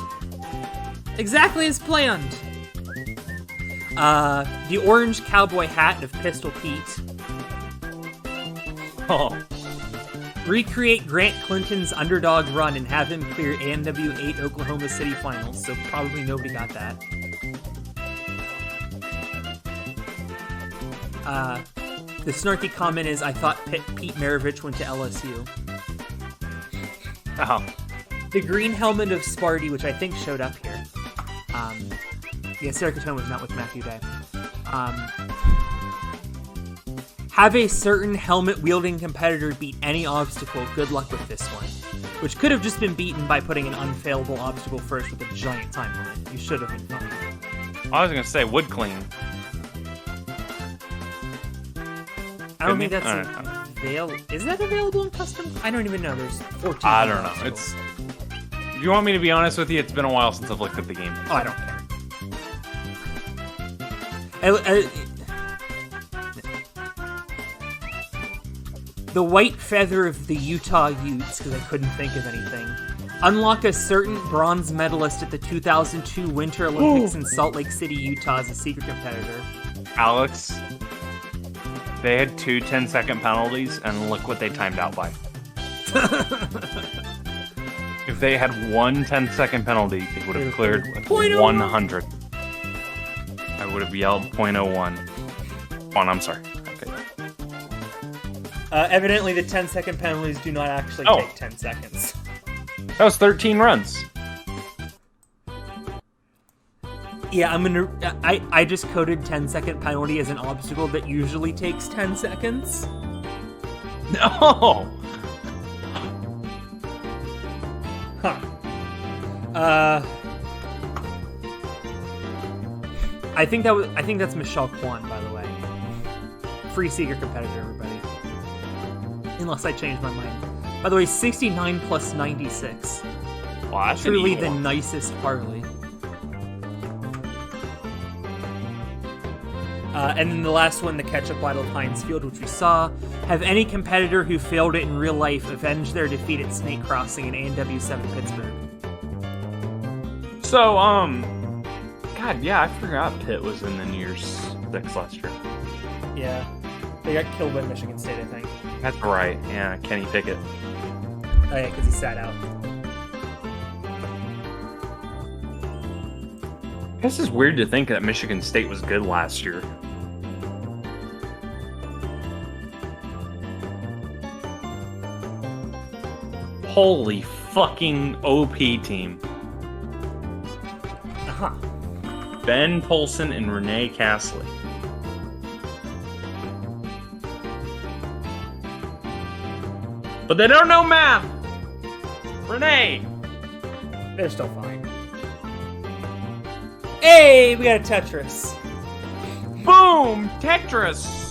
exactly as planned. The orange cowboy hat of Pistol Pete. Oh, Recreate Grant Clinton's underdog run and have him clear A&W 8 Oklahoma City Finals, so probably nobody got that. The snarky comment is, I thought Pete Maravich went to LSU. oh, The green helmet of Sparty, which I think showed up here. Yeah, Sarah Catone was not with Matthew Day. Have a certain helmet-wielding competitor beat any obstacle. Good luck with this one. which could have just been beaten by putting an unfailable obstacle first with a giant time limit. You should have been fine. I was gonna say wood clean. I don't think Couldn't that's it? Is that available in custom? I don't even know. There's 14. I don't know. obstacles. If you want me to be honest with you, it's been a while since I've looked at the game. Oh, I don't care. The white feather of the Utah Utes, because I couldn't think of anything. Unlock a certain bronze medalist at the 2002 Winter Olympics in Salt Lake City, Utah as a secret competitor. Alex, they had 2 10-second penalties, and look what they timed out by. If they had one 10-second penalty, they would have cleared with 100. I would have yelled .01. Oh, I'm sorry. Okay. Evidently, the 10-second penalties do not actually take 10 seconds. That was 13 runs. Yeah, I'm gonna. I just coded 10-second penalty as an obstacle that usually takes 10 seconds. No! Huh. I think that's Michelle Kwan, by the way. Free secret competitor, everybody. Unless I change my mind. By the way, 69 plus 96. Well, that's Truly an the equal. nicest parlay. And then the last one, the catch-up battle at Heinz Field, which we saw. Have any competitor who failed it in real life avenged their defeat at Snake Crossing in A&W 7 Pittsburgh? So, God, yeah, I forgot Pitt was in the New Year's Six last year. Yeah. They got killed by Michigan State, I think. That's right. Yeah, Kenny Pickett. Oh yeah, because he sat out. I guess it's weird to think that Michigan State was good last year. Holy fucking OP team. Uh-huh. Ben Polson and Renee Castley. But they don't know math! Renee! They're still fine. Hey, we got a Tetris. Boom! Tetris!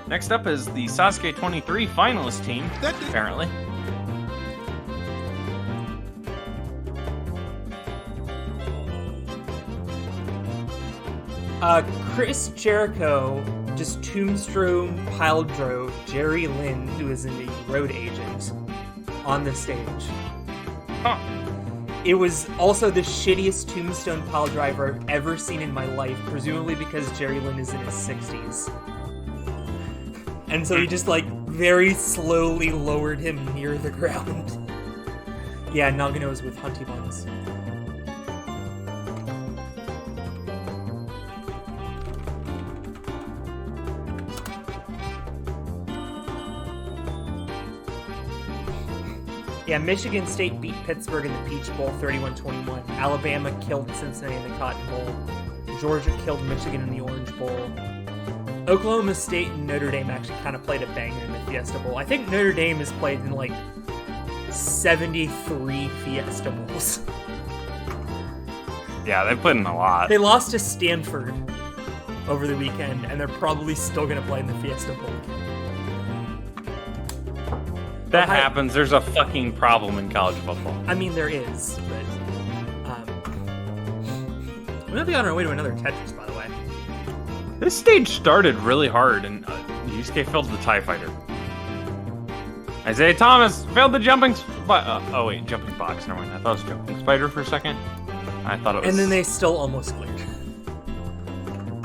Next up is the Sasuke 23 finalist team, apparently. Chris Jericho just tombstone pile drove Jerry Lynn, who is in the road agent, on the stage. Huh. It was also the shittiest tombstone pile driver I've ever seen in my life, presumably because Jerry Lynn is in his 60s. And so he just, like, very slowly lowered him near the ground. Yeah, Nagano is with Hunty Buns. Yeah, Michigan State beat Pittsburgh in the Peach Bowl 31-21. Alabama killed Cincinnati in the Cotton Bowl. Georgia killed Michigan in the Orange Bowl. Oklahoma State and Notre Dame actually kind of played a banger in the Fiesta Bowl. I think Notre Dame has played in like 73 Fiesta Bowls. Yeah, they put in a lot. They lost to Stanford over the weekend, and they're probably still going to play in the Fiesta Bowl. That happens. There's a fucking problem in college football. I mean, there is, but we're going to be on our way to another Tetris, by the way. This stage started really hard, and Yusuke failed the TIE Fighter. Isaiah Thomas failed the jumping jumping box. Never mind. I thought it was jumping spider for a second. I thought it was. And then they still almost cleared.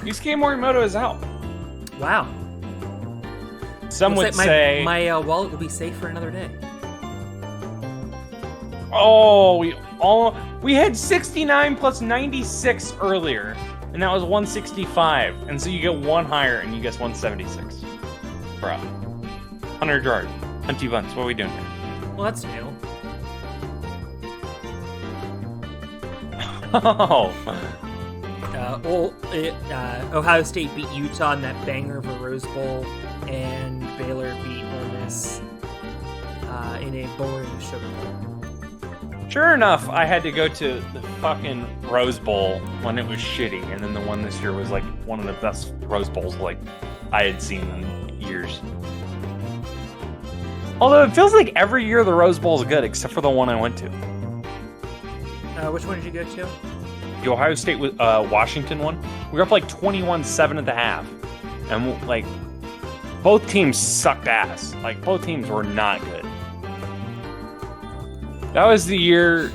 Yusuke Morimoto is out. Wow. Some Looks would like say. my wallet will be safe for another day. Oh, we had 69 plus 96 earlier, and that was 165. And so you get one higher, and you guess 176. Bruh. Hunter Gerard. Hunty Buns, what are we doing here? Well, that's new. Oh. Ohio State beat Utah in that banger of a Rose Bowl, and Baylor beat Ole Miss in a boring Sugar Bowl. Sure enough, I had to go to the fucking Rose Bowl when it was shitty, and then the one this year was like one of the best Rose Bowls like I had seen in years. Although it feels like every year the Rose Bowl is good, except for the one I went to. Which one did you go to? The Ohio State Washington one. We were up like 21-7 at the half, and like both teams sucked ass. Like both teams were not good. That was the year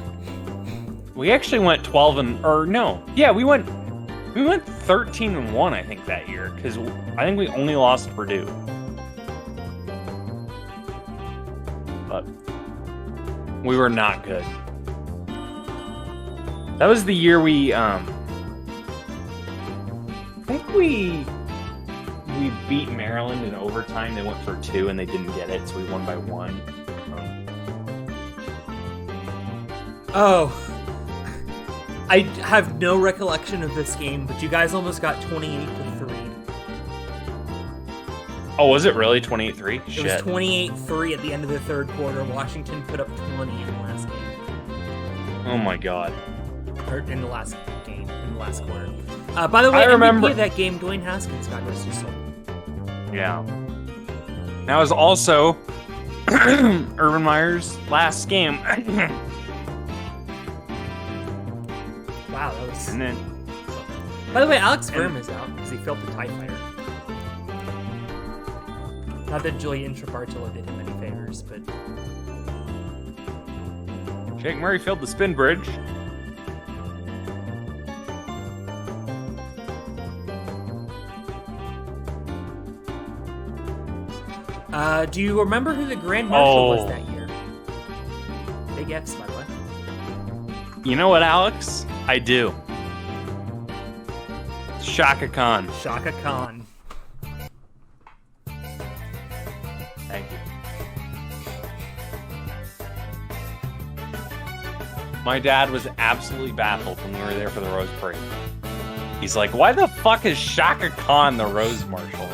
we actually went 13-1 I think that year, because I think we only lost to Purdue. But we were not good. That was the year we I think we beat Maryland in overtime. They went for 2 and they didn't get it, so we won by 1. Oh, I have no recollection of this game, but you guys almost got 28-3. Oh, was it really 28-3? It Shit. was 28-3 at the end of the third quarter. Washington put up 20 in the last game. Oh my god. Or in the last game, in the last quarter. By the way, I remember MVP of that game, Dwayne Haskins, God rest his soul. Yeah. That was also Urban Meyer's last game. Wow, that was... And then, By the way, Alex Verm is out because he failed the TIE Fighter. Not that Julian Trabartolo did him any favors, but... Jake Murray failed the spin bridge. Do you remember who the Grand Marshal was Oh. that year? Big X, by the way. You know what, Alex? I do. Shaka Khan. Shaka Khan. Thank you. My dad was absolutely baffled when we were there for the Rose Parade. He's like, why the fuck is Shaka Khan the Rose Marshal?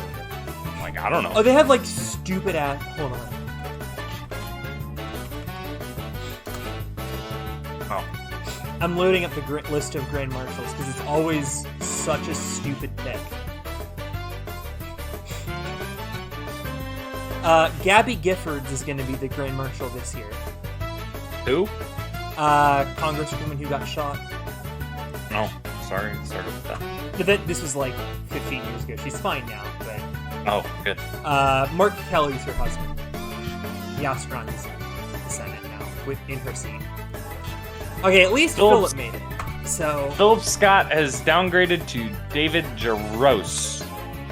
I'm like, I don't know. Oh, they have like stupid ass. Hold on. Oh. I'm loading up the list of Grand Marshals because it's always such a stupid pick. Gabby Giffords is going to be the Grand Marshal this year. Who? Congresswoman who got shot. No, sorry. Sorry about that. But this was like 15 years ago. She's fine now, but... Oh, good. Mark Kelly's her husband. Yastron is in the Senate now, in her seat. Okay, at least Philip made it. So... Philip Scott has downgraded to David Jaros.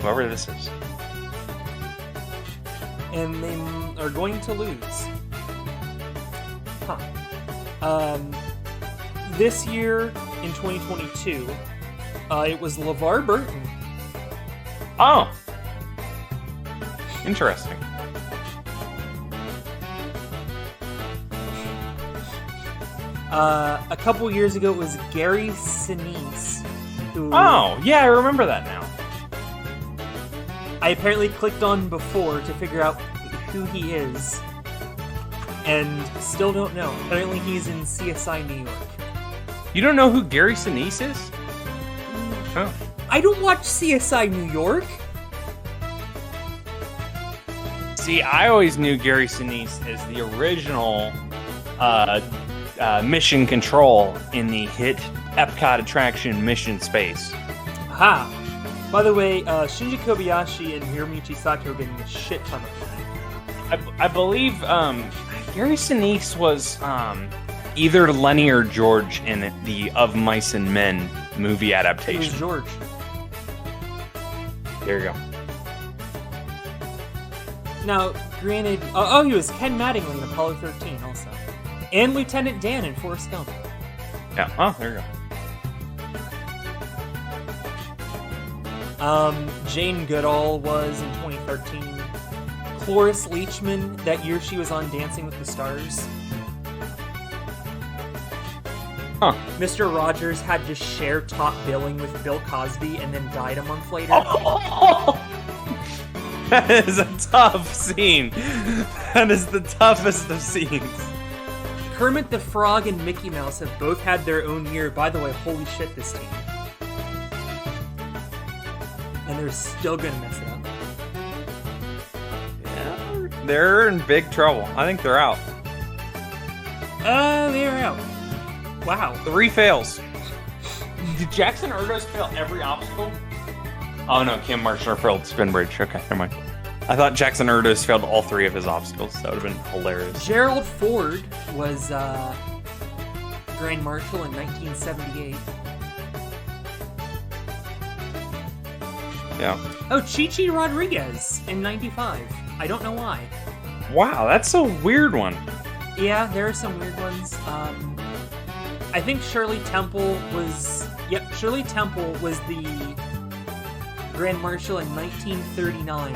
Whoever this is. And they are going to lose. Huh. This year, in 2022, it was LeVar Burton. Oh! Interesting. A couple years ago, it was Gary Sinise, who... Oh, yeah, I remember that now. I apparently clicked on before to figure out who he is, and still don't know. Apparently he's in CSI New York. You don't know who Gary Sinise is? Oh. I don't watch CSI New York. See, I always knew Gary Sinise as the original Mission Control in the hit Epcot attraction Mission Space. Ha! By the way, Shinji Kobayashi and Hiromichi Sato are getting a shit ton of money. I believe Gary Sinise was either Lenny or George in the Of Mice and Men movie It was adaptation. George. There you go. Now, granted... Oh, he was Ken Mattingly in Apollo 13 also. And Lieutenant Dan in Forrest Gump. Yeah. Oh, there you go. Jane Goodall was in 2013. Cloris Leachman, that year she was on Dancing with the Stars. Huh. Mr. Rogers had to share top billing with Bill Cosby and then died a month later. That is a tough scene. That is the toughest of scenes. Kermit the Frog and Mickey Mouse have both had their own year. By the way, holy shit, this team. And they're still gonna mess it up. Yeah, they're in big trouble. I think they're out. They're out. Wow. 3 fails. Did Jackson Erdos fail every obstacle? Oh no, Kim Marshall failed Spin Bridge. Okay, never mind. I thought Jackson Erdos failed all 3 of his obstacles. That would have been hilarious. Gerald Ford was Grand Marshal in 1978. Yeah. Oh, Chi-Chi Rodriguez in 95. I don't know why. Wow, that's a weird one. Yeah, there are some weird ones. I think Shirley Temple was... Yep, Shirley Temple was the Grand Marshal in 1939,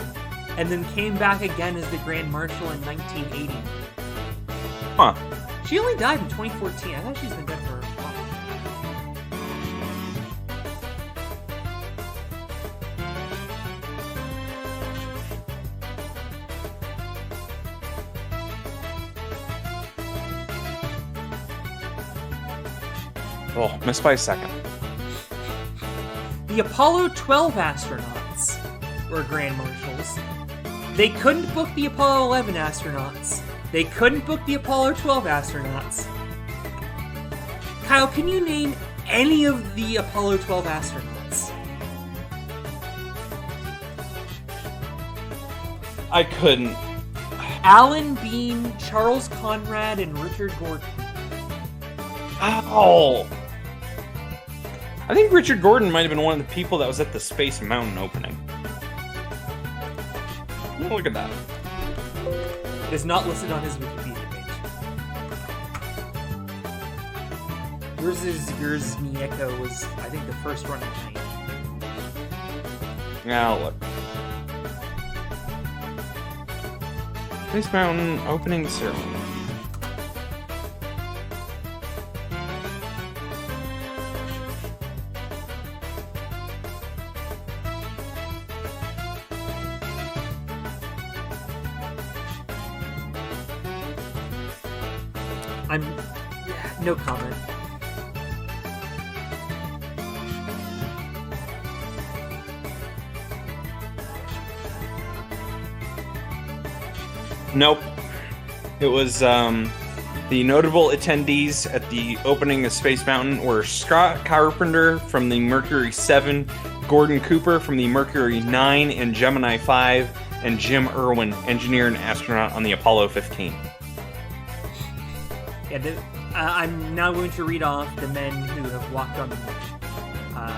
and then came back again as the Grand Marshal in 1980. Huh. She only died in 2014. I thought she's been dead for a while. Oh, missed by a second. The Apollo 12 astronauts were Grand Marshals. They couldn't book the Apollo 11 astronauts. They couldn't book the Apollo 12 astronauts. Kyle, can you name any of the Apollo 12 astronauts? I couldn't. Alan Bean, Charles Conrad, and Richard Gordon. Ow! I think Richard Gordon might have been one of the people that was at the Space Mountain opening. Look at that. It is not listed on his Wikipedia page. Gruznieko was, I think, the first one of the night. Now look. Space Mountain opening ceremony. No comment. Nope. It was the notable attendees at the opening of Space Mountain were Scott Carpenter from the Mercury 7, Gordon Cooper from the Mercury 9 and Gemini 5, and Jim Irwin, engineer and astronaut on the Apollo 15. Yeah, I'm now going to read off the men who have walked on the moon.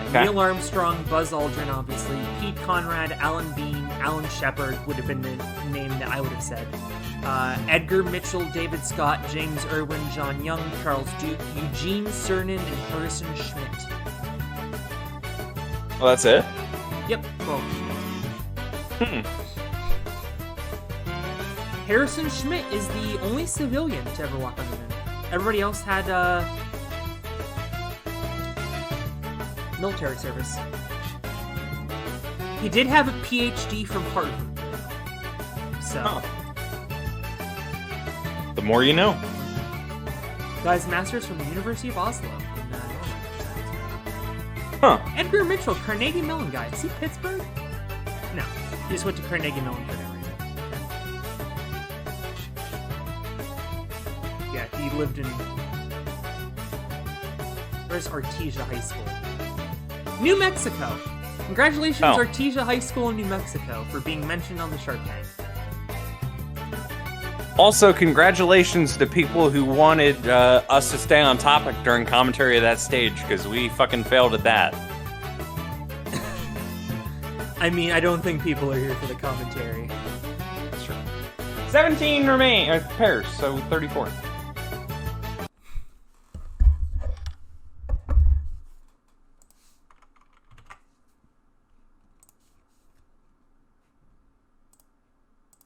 Okay. Neil Armstrong, Buzz Aldrin, obviously, Pete Conrad, Alan Bean, Alan Shepard would have been the name that I would have said. Edgar Mitchell, David Scott, James Irwin, John Young, Charles Duke, Eugene Cernan, and Harrison Schmitt. Well, that's it? Yep, well. Harrison Schmitt is the only civilian to ever walk on the moon. Everybody else had military service. He did have a PhD from Harvard. So, the more you know. Guy's master's from the University of Oslo in Norway. Huh. Edgar Mitchell, Carnegie Mellon guy. Is he Pittsburgh? No, he just went to Carnegie Mellon for no reason. Yeah, he lived in... Where's Artesia High School? New Mexico! Congratulations, Artesia High School in New Mexico, for being mentioned on the Shark Tank. Also, congratulations to people who wanted us to stay on topic during commentary of that stage, because we fucking failed at that. I mean, I don't think people are here for the commentary. That's true. 17 remain pairs, so 34.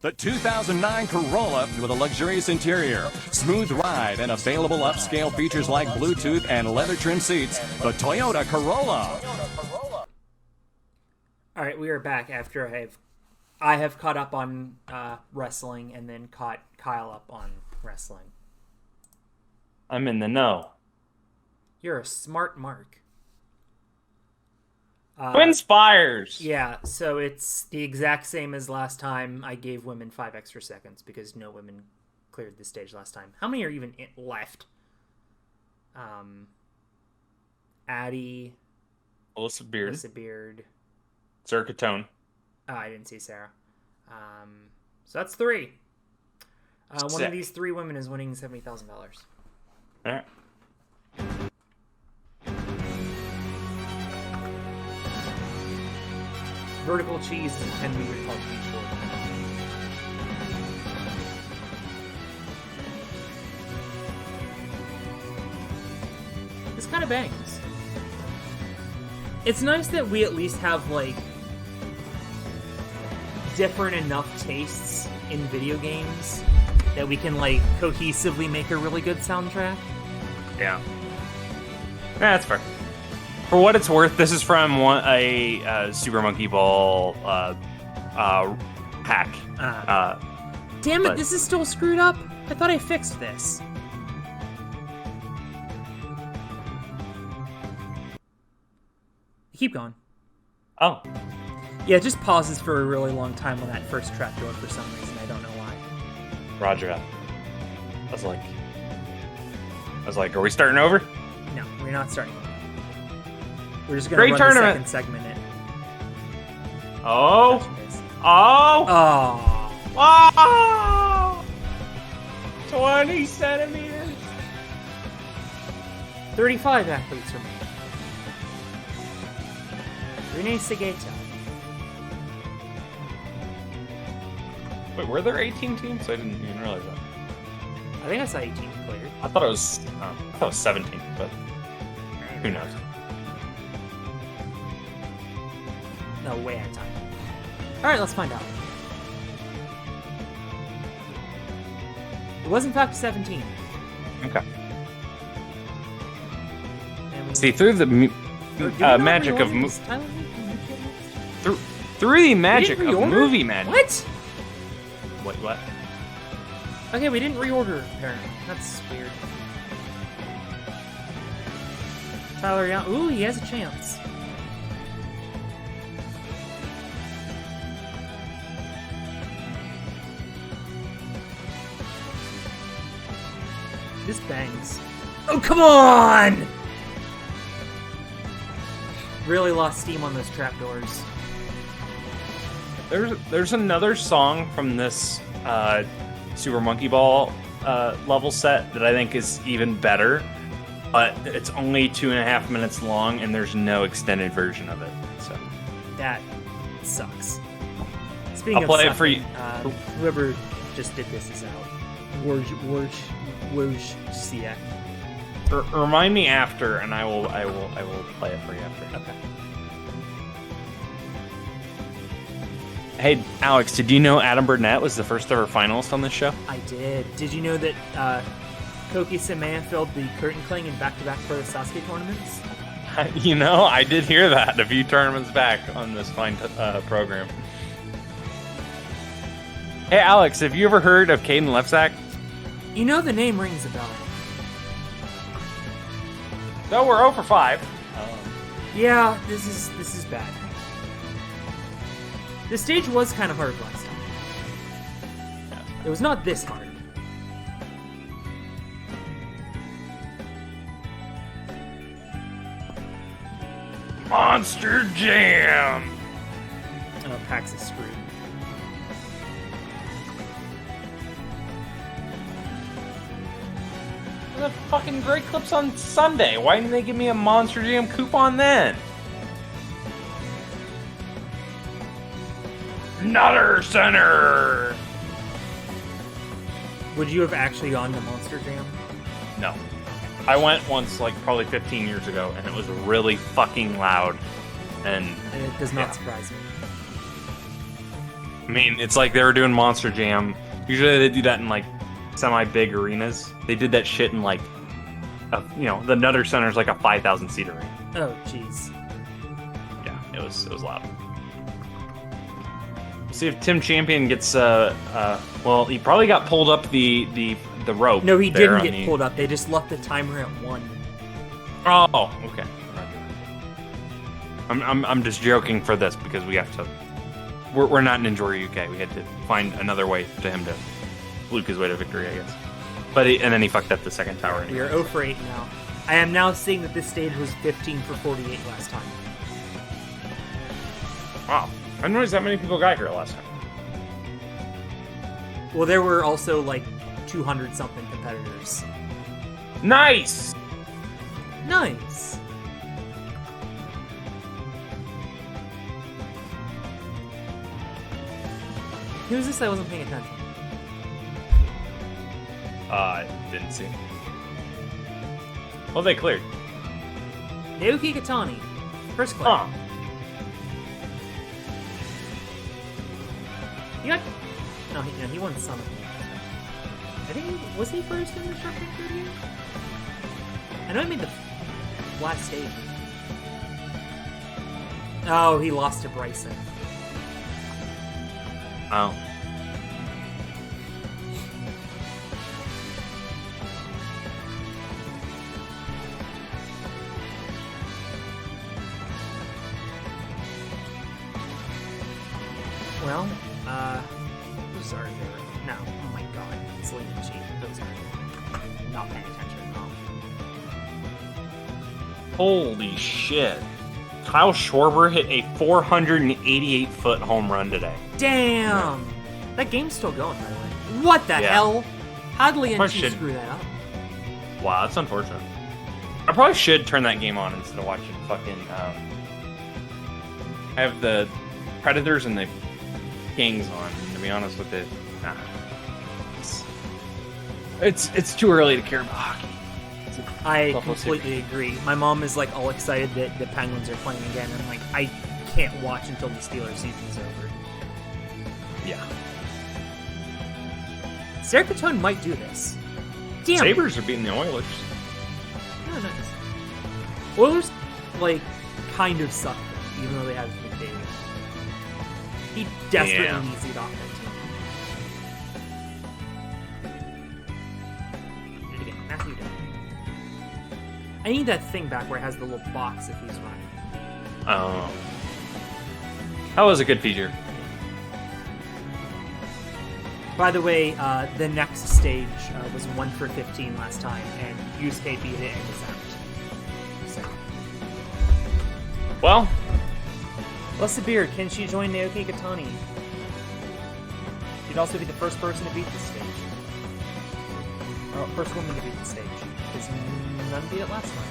The 2009 Corolla with a luxurious interior, smooth ride, and available upscale features like Bluetooth and leather trim seats. The Toyota Corolla. All right, we are back after I have caught up on wrestling and then caught Kyle up on wrestling. I'm in the know. You're a smart mark. Twin Spires! Yeah, so it's the exact same as last time. I gave women 5 extra seconds because no women cleared the stage last time. How many are even left? Addie, Alyssa Beard. Circatone. Oh, I didn't see Sarah. So that's 3. One Sick. of these 3 women is winning $70,000. Alright. Vertical cheese is a 10-meter tall cheese board. This kind of bangs. It's nice that we at least have, like, different enough tastes in video games that we can, like, cohesively make a really good soundtrack. Yeah. That's fair. For what it's worth, this is from a Super Monkey Ball hack. Damn it, but- this is still screwed up? I thought I fixed this. Keep going. Oh. Yeah, it just pauses for a really long time on that first trapdoor for some reason. I don't know why. Roger that. I was like, are we starting over? No, we're not starting. We're just gonna Great run tournament. the second segment in. Oh. Touch base. Oh. Oh. Oh. 20 centimeters. 35 athletes remain. Renee Segata. Wait, were there 18 teams? I didn't even realize that. I think I saw 18 cleared. I thought it was 17, but who knows? No, way out of time. Alright, let's find out. It was in fact 17. Okay. And we- See, through the Did we not magic of reorder this? Tyler, can you get this? through the We magic didn't of reorder? movie magic. What? Wait, what? Okay, we didn't reorder, apparently. That's weird. Tyler Young. Ooh, he has a chance. This bangs. Oh, come on! Really lost steam on those trapdoors. There's another song from this Super Monkey Ball level set that I think is even better, but it's only 2.5 minutes long, and there's no extended version of it. So That sucks. Speaking I'll of play it for sucking, you. Whoever just did this is out. Woj Siak. Remind me after, and I will play it for you after. Okay. Hey, Alex, did you know Adam Burnett was the first ever finalist on this show? I did. Did you know that Koki Semaya filled the curtain clang in back-to-back Pro Sasuke tournaments? You know, I did hear that a few tournaments back on this fine program. Hey, Alex, have you ever heard of Caden Lefsack? You know the name rings a bell. No, we're 0 for 5. Yeah, this is bad. The stage was kind of hard last time. It was not this hard. Monster Jam! Oh, Pax is screwed. The fucking Great Clips on Sunday. Why didn't they give me a Monster Jam coupon then? Nutter Center! Would you have actually gone to Monster Jam? No. I went once, like, probably 15 years ago, and it was really fucking loud. And, And it does not Yeah. surprise me. I mean, it's like they were doing Monster Jam. Usually they do that in, like, semi-big arenas. They did that shit in, like, the Nutter Center is like a 5,000-seat arena. Oh, jeez. Yeah, it was loud. See if Tim Champion gets. Well, he probably got pulled up the rope. No, he there didn't on get pulled up. They just left the timer at 1. Oh, okay. I'm just joking for this because we have to. We're not Ninja Warrior UK. We had to find another way to him to fluke his way to victory, I guess. But and then he fucked up the second tower. We are 0 for 8 now. I am now seeing that this stage was 15 for 48 last time. Wow, I didn't realize that many people got here last time. Well, there were also like 200 something competitors. Nice. Nice. Who's this? I wasn't paying attention. Didn't see. Well, they cleared. Naoki Katani. First clip. Huh. He got... No, he won some. I think was he first in the Shark Tank 38? I know he made the last stage. Oh, he lost to Bryson. Oh. Well, those are there. No, oh my god, it's Lee and Chi. Those are not paying attention at all. Holy shit. Kyle Schwarber hit a 488-foot home run today. Damn! That game's still going, by the way. What the hell? How did Lee and Chi Question. screw that up? Wow, that's unfortunate. I probably should turn that game on instead of watching fucking, I have the Predators and the Kings on, to be honest with it. Nah. It's too early to care about hockey. I Buffalo completely agree. My mom is like all excited that the Penguins are playing again, and like I can't watch until the Steelers season's over. Yeah. Sarah Catone might do this. Damn. Sabres are beating the Oilers. Oh, nice. Oilers like kind of suck, though, even though they have McDavid. He desperately Yeah. needs to get off that team. Again, Matthew Day. I need that thing back where it has the little box if he's running. Oh. That was a good feature. By the way, the next stage was 1 for 15 last time, and Yusuke beat it and was out. So. Well, Blessed Beard, can she join Naoki Katani? She'd also be the first person to beat this stage. Or first woman to beat the stage. Because none beat it last time.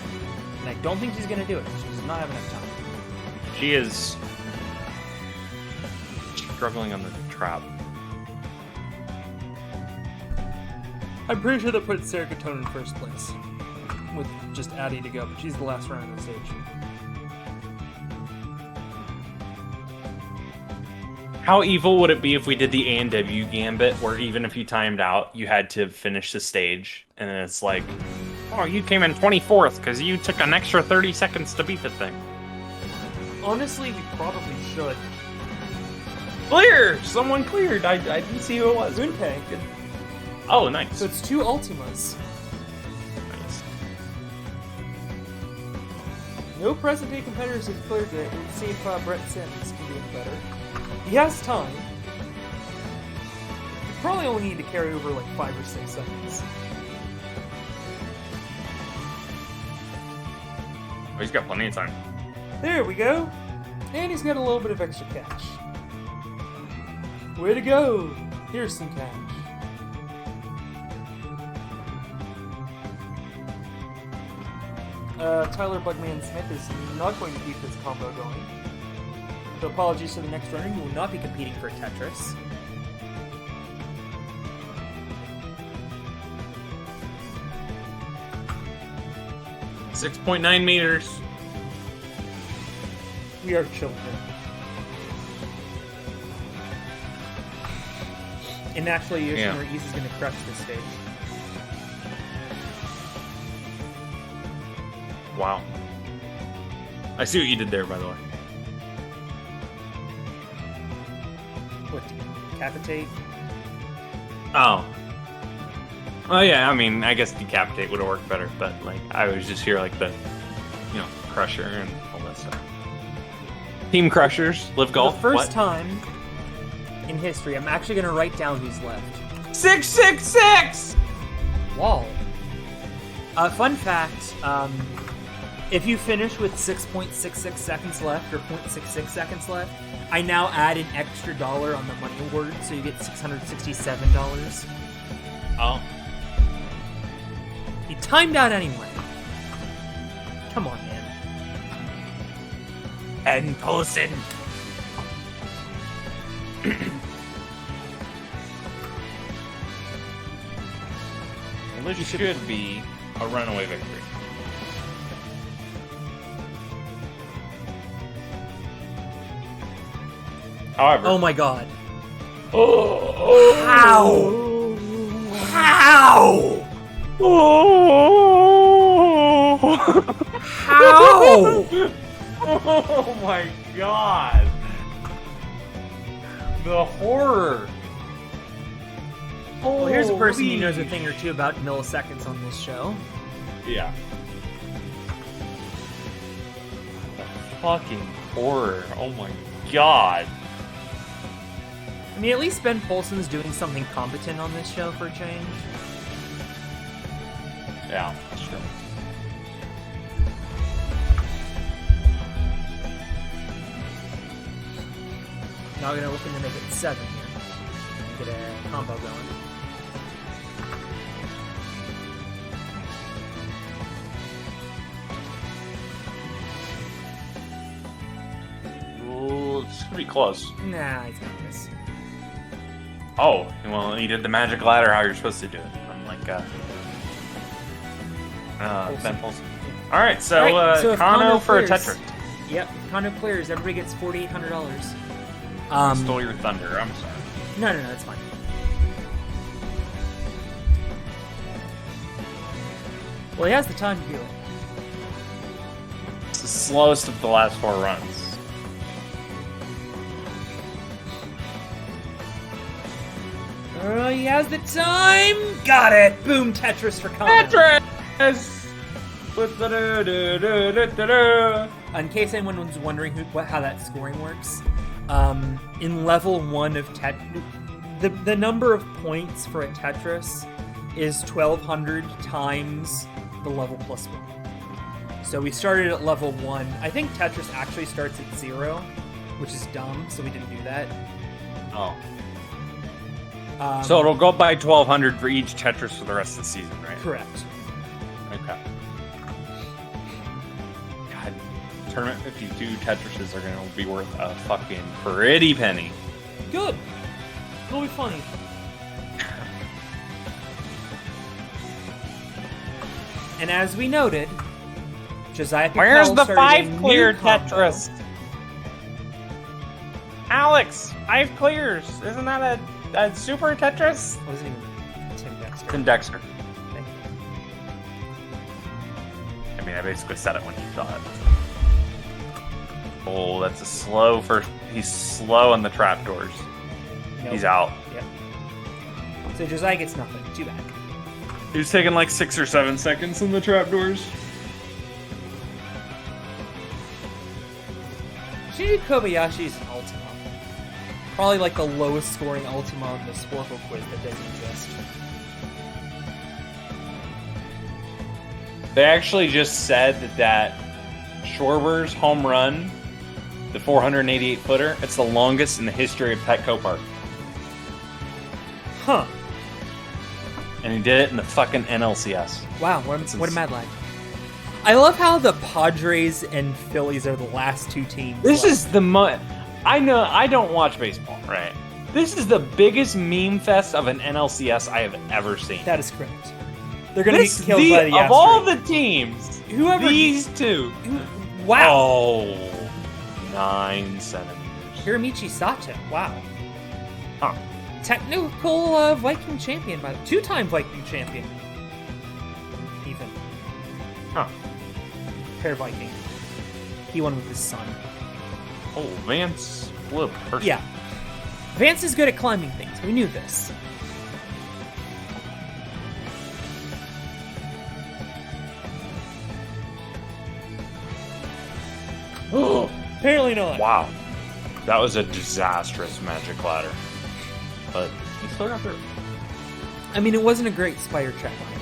And I don't think she's going to do it. She does not have enough time. she is struggling on the trap. I'm pretty sure they put Sarah Catone in first place. With just Addie to go, but she's the last runner on the stage. How evil would it be if we did the A&W gambit, where even if you timed out, you had to finish the stage, and then it's like, oh, you came in 24th because you took an extra 30 seconds to beat the thing. Honestly, we probably should. Clear! Someone cleared. I didn't see who it was. Moonpay. Oh, nice. So it's 2 Ultimas. Nice. No present day competitors have cleared it. Let's see if Brett Sims can do it better. He has time. You probably only need to carry over like 5 or 6 seconds. Oh, he's got plenty of time. There we go. And he's got a little bit of extra cash. Way to go. Here's some cash. Tyler Bugman Smith is not going to keep this combo going. So apologies to the next runner. You will not be competing for Tetris. .9 meters. We are children. And naturally, Yoshinori Ise is going to crush this stage. Wow. I see what you did there, by the way. What, decapitate? Oh. Oh yeah, I mean, I guess decapitate would have worked better, but like I was just here like the, crusher and all that stuff. Team Crushers, Live For Golf. the first what? time in history, I'm actually gonna write down who's left. 666. Wall. Fun fact, if you finish with 6.66 seconds left or 0.66 seconds left, I now add an extra $1 on the money award, so you get $667. Oh. You timed out anyway. Come on, man. And Poulsen. Well, this should be a runaway victory. However, Oh my god. oh, How? How? oh, How? oh my god! The horror. Well, here's a person who knows a Holy- thing or two about milliseconds on this show. Yeah. The fucking horror. Oh my god. I mean, at least Ben Polson's doing something competent on this show for a change. Yeah, that's true. Now we're gonna looking to make it 7 here. Get a combo going. Ooh, it's gonna be close. Nah, he's got this. Oh, well, he did the magic ladder how you're supposed to do it. Unlike, Ben Polson. Alright, so, Alright, so if Kano for a clears- Tetris. Yep, Kano clears. Everybody gets $4,800. Stole your thunder, I'm sorry. No, that's fine. Well, he has the time to do it. It's the slowest of the last 4 runs. He has the time. Got it. Boom, Tetris for Kano. Tetris! In case anyone was wondering how that scoring works, in level 1 of the number of points for a Tetris is 1,200 times the level plus 1. So we started at level 1. I think Tetris actually starts at 0, which is dumb, so we didn't do that. Oh. So it'll go by 1,200 for each Tetris for the rest of the season, right? Correct. Okay. God, Tournament 52 Tetrises are gonna be worth a fucking pretty penny. Good. It'll be funny. And as we noted, Josiah Piquel Where's the started a 5 new clear combo. Tetris? Alex, 5 clears. Isn't that a super Tetris? Wasn't even Tim Dexter. Tim Dexter. Thank you. I mean, I basically said it when you saw it. Oh, that's a slow first. He's slow on the trapdoors. Nope. He's out. Yep. So Josiah gets nothing. Too bad. He was taking like 6 or 7 seconds in the trapdoors. Shinji Kobayashi's an Ultima. Probably like the lowest scoring Ultima on the Sporkle quiz that doesn't exist. They actually just said that Schwarber's home run, the 488 footer, it's the longest in the history of Petco Park. Huh. And he did it in the fucking NLCS. Wow, what a mad lag. I love how the Padres and Phillies are the last 2 teams. This left. is the I know I don't watch baseball, right? This is the biggest meme fest of an NLCS I have ever seen. That is correct. They're gonna be killed by the of all asteroid. the teams, Whoever- these two. Wow. Oh, 9 centimeters. Hiramichi Sato. Wow. Huh. Technical Viking champion, by 2-time Viking champion. Even. Huh. Pair Viking. He won with his son. Oh, Vance Flip. Yeah. Vance is good at climbing things. We knew this. Oh, apparently not. Wow. That was a disastrous magic ladder. But you still got through. I mean, it wasn't a great spider trap either.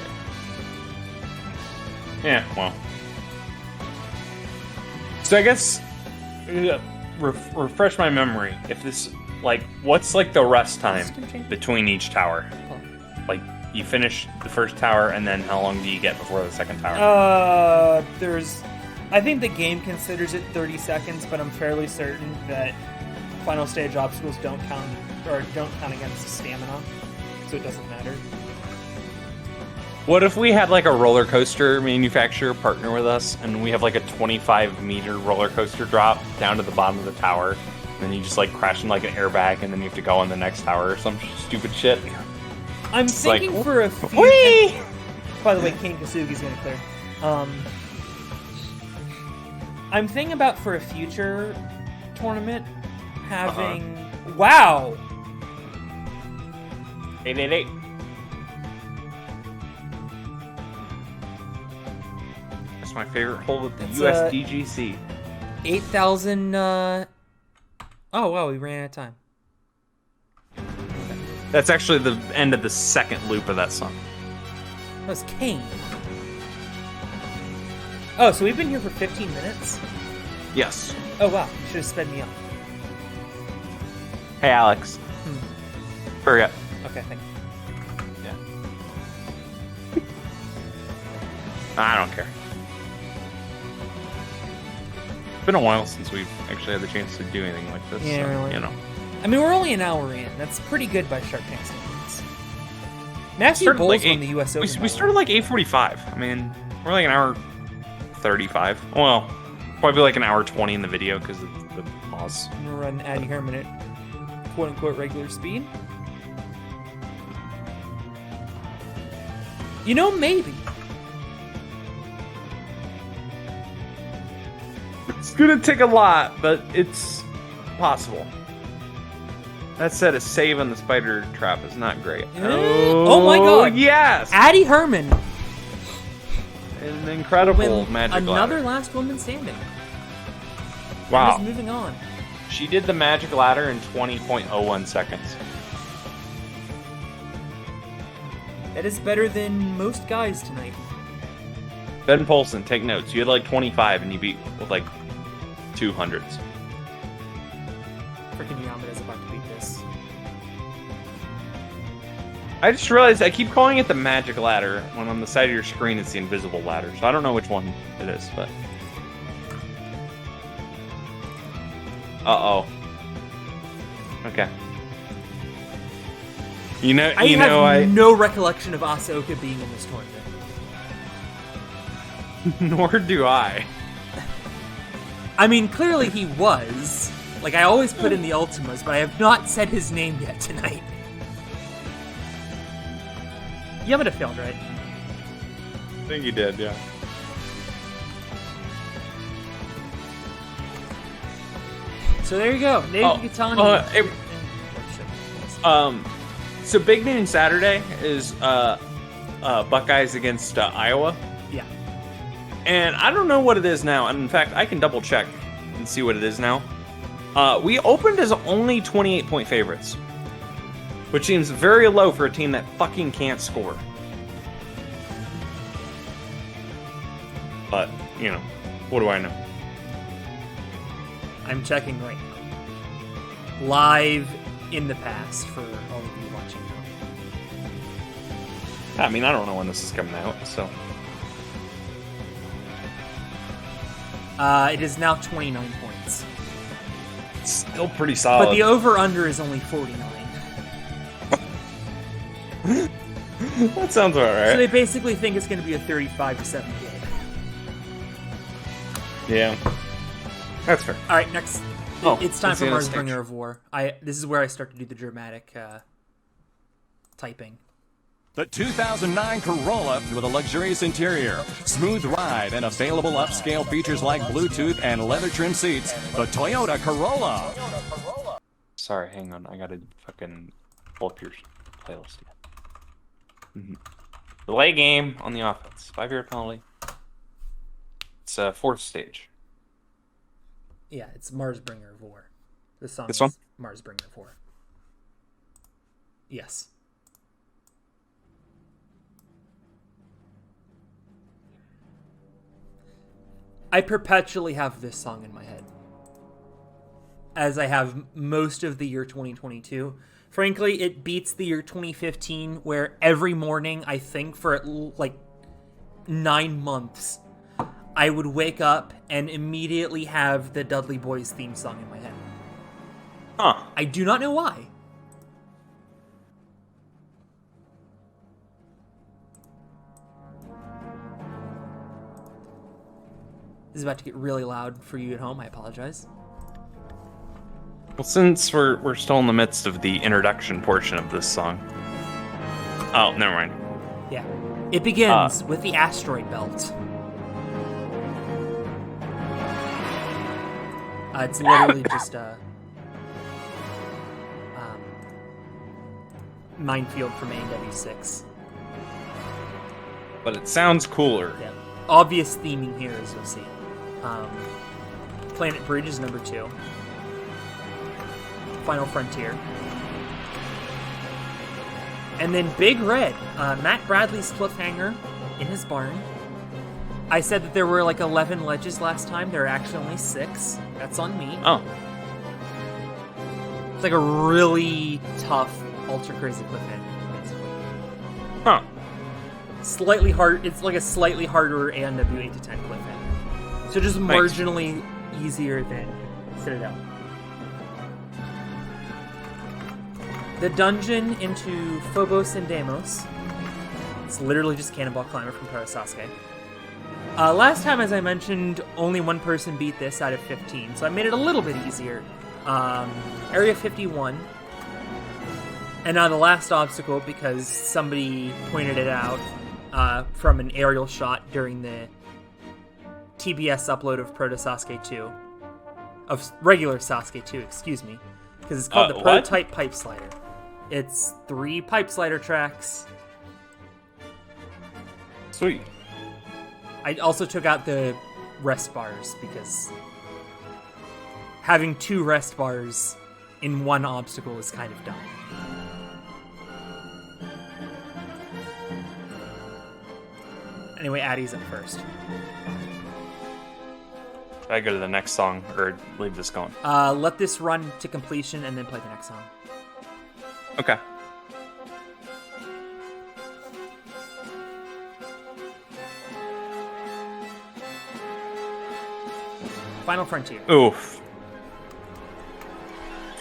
Yeah, well. So I guess refresh my memory. If this, like, what's like the rest time between each tower? Like, you finish the first tower, and then how long do you get before the second tower? I think the game considers it 30 seconds, but I'm fairly certain that final stage obstacles don't count against stamina, so it doesn't matter. What if we had like a roller coaster manufacturer partner with us, and we have like a 25-meter roller coaster drop down to the bottom of the tower, and then you just like crash in like an airbag, and then you have to go on the next tower or some stupid shit? I'm It's thinking like, for a future. Whee! By the way, King Kasugi's gonna clear. I'm thinking about for a future tournament having. Wow! 888. That's my favorite hole with the That's, USDGC. 8,000. Oh wow, we ran out of time. That's actually the end of the second loop of that song. That was Kane. Oh, so we've been here for 15 minutes? Yes. Oh wow, you should have sped me up. Hey, Alex. Hurry up. Okay, thank you. Yeah. I don't care. It's been a while since we've actually had the chance to do anything like this. Yeah, so, really. you know. I mean, we're only an hour in. That's pretty good by Shark Tank standards. Matthew Started Bowles like won the U.S. Open. We started like 8:45. I mean, we're like an hour 35. Well, probably like an hour 20 in the video because of the pause. I'm gonna run Addy Herman at quote-unquote regular speed. You know, maybe. It's gonna take a lot, but it's possible. That said, a save on the spider trap is not great. Oh my god! Yes! Addy Herman! An incredible magic another ladder. last woman standing. Wow. Just moving on. She did the magic ladder in 20.01 seconds. That is better than most guys tonight. Ben Polson, take notes. You had like 25 and you beat with like 200s. Freaking Yamada's about to beat this. I just realized I keep calling it the magic ladder when on the side of your screen it's the invisible ladder. So I don't know which one it is, but... Uh-oh. Okay. I have no recollection of Asaoka being in this tournament. Nor do I. I mean, clearly he was. Like, I always put in the Ultimas, but I have not said his name yet tonight. Yamada failed, right? I think you did, yeah. So there you go. Naoki Kitani. So Big Noon Saturday is Buckeyes against Iowa. Yeah. And I don't know what it is now. And in fact, I can double check and see what it is now. We opened as only 28-point favorites, which seems very low for a team that fucking can't score. But, you know, what do I know? I'm checking right now. Live in the past for all of you watching now. I mean, I don't know when this is coming out, so... It is now 29 points. Still pretty solid. But the over-under is only 49. That sounds alright. So they basically think it's going to be a 35-7 game. Yeah. That's fair. All right, next. It's time let's for see Mars this Bringer of War. This is where I start to do the dramatic typing. The 2009 Corolla with a luxurious interior, smooth ride, and available upscale features like Bluetooth and leather trim seats. The Toyota Corolla. sorry, hang on. I gotta fucking pull up your playlist again. Delay game on the offense. 5-yard penalty. It's a 4th stage. Yeah, it's Marsbringer Vor. The song This one? is Marsbringer Vor. Yes. I perpetually have this song in my head, as I have most of the year 2022. Frankly, it beats the year 2015, where every morning, I think for like 9 months, I would wake up and immediately have the Dudley Boys theme song in my head. Huh. I do not know why. This is about to get really loud for you at home. I apologize. Well, since we're still in the midst of the introduction portion of this song. Oh, never mind. Yeah. It begins with the asteroid belt. It's literally just a minefield from AW6. But it sounds cooler. Yeah. Obvious theming here, as you'll see. Planet Bridge is number 2. Final Frontier. And then Big Red, Matt Bradley's cliffhanger in his barn. I said that there were like 11 ledges last time. There are actually only 6. That's on me. Oh. It's like a really tough Ultra Crazy cliffhanger, basically. Huh. Slightly hard. It's like a slightly harder ANW 8 to 10 cliffhanger. So just marginally easier than Citadel. The dungeon into Phobos and Deimos. It's literally just Cannonball Climber from Pro Sasuke. Last time, as I mentioned, only one person beat this out of 15, so I made it a little bit easier. Area 51. And now the last obstacle, because somebody pointed it out from an aerial shot during the TBS upload of Proto Sasuke 2. Of regular Sasuke 2, excuse me. Because it's called the what? Prototype Pipe Slider. It's 3 pipe slider tracks. Sweet. I also took out the rest bars because having 2 rest bars in one obstacle is kind of dumb. Anyway, Addie's up first. Should I go to the next song or leave this going? Let this run to completion and then play the next song. Okay. Final Frontier. Oof.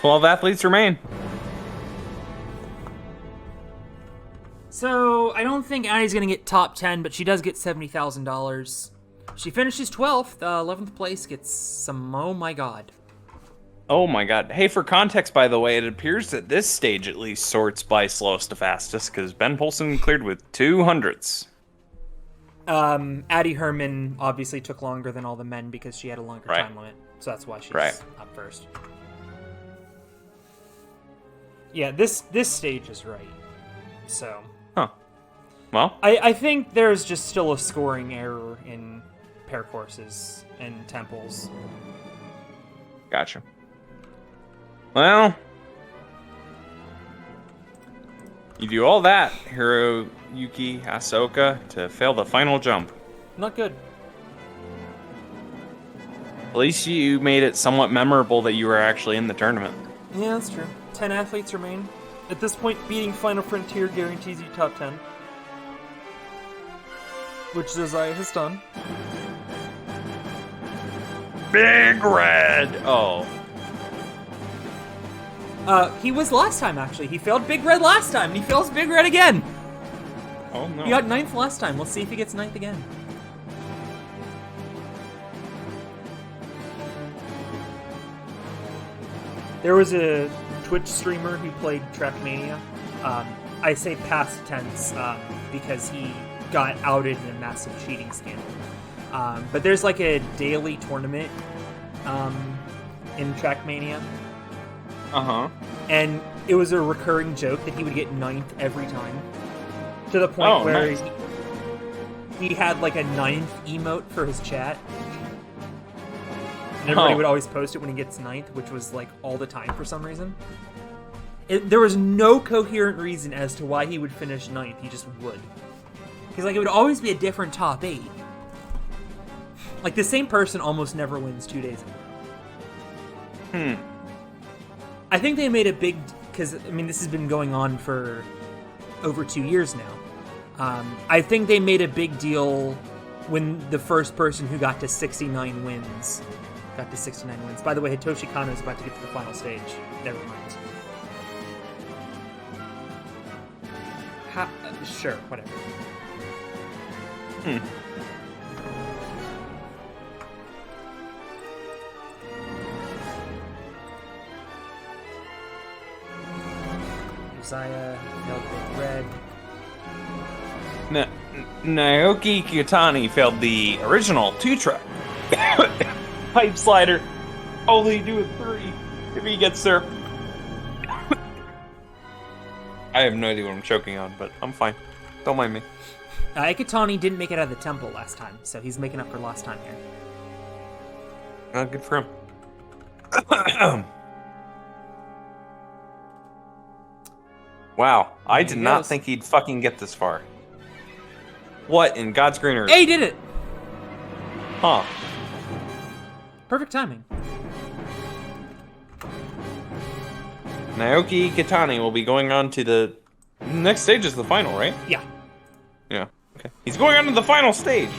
12 athletes remain. So, I don't think Addie's going to get top 10, but she does get $70,000. She finishes 12th. 11th place gets some, oh my god. Oh my god. Hey, for context, by the way, it appears that this stage at least sorts by slowest to fastest, because Ben Polson cleared with 200s. Addie Herman obviously took longer than all the men because she had a longer time limit. So that's why she's up first. Yeah, this stage is right. So. Huh. Well. I think there's just still a scoring error in pair courses and temples. Gotcha. Well. You do all that, Hiroyuki Asoka, to fail the final jump. Not good. At least you made it somewhat memorable that you were actually in the tournament. Yeah, that's true. 10 athletes remain. At this point, beating Final Frontier guarantees you top 10. Which Zozai has done. Big Red! Oh. He was last time, actually. He failed Big Red last time, and he fails Big Red again! Oh, no. He got 9th last time. We'll see if he gets 9th again. There was a Twitch streamer who played Trackmania. I say past tense because he got outed in a massive cheating scandal. But there's like a daily tournament in Trackmania. Uh-huh. And it was a recurring joke that he would get ninth every time. To the point where nice. he had like a ninth emote for his chat. And everybody would always post it when he gets ninth, which was like all the time for some reason. There was no coherent reason as to why he would finish ninth. He just would. Because like it would always be a different top 8. Like the same person almost never wins 2 days in a row. I think they made a big... Because, I mean, this has been going on for over 2 years now. I think they made a big deal when the first person who got to 69 wins got to 69 wins. By the way, Hitoshi Kano is about to get to the final stage. Never mind. Sure, whatever. Josiah, failed with red. Naoki Kitani failed the original 2-track pipe slider. Only do it 3 if he gets there. I have no idea what I'm choking on, but I'm fine. Don't mind me. Ikitani didn't make it out of the temple last time, so he's making up for lost time here. Good for him. Wow, I did not think he'd fucking get this far. What in God's green earth? Hey, he did it! Huh. Perfect timing. Naoki Kitani will be going on to the next stage is the final, right? Yeah. Yeah. Okay. He's going on to the final stage.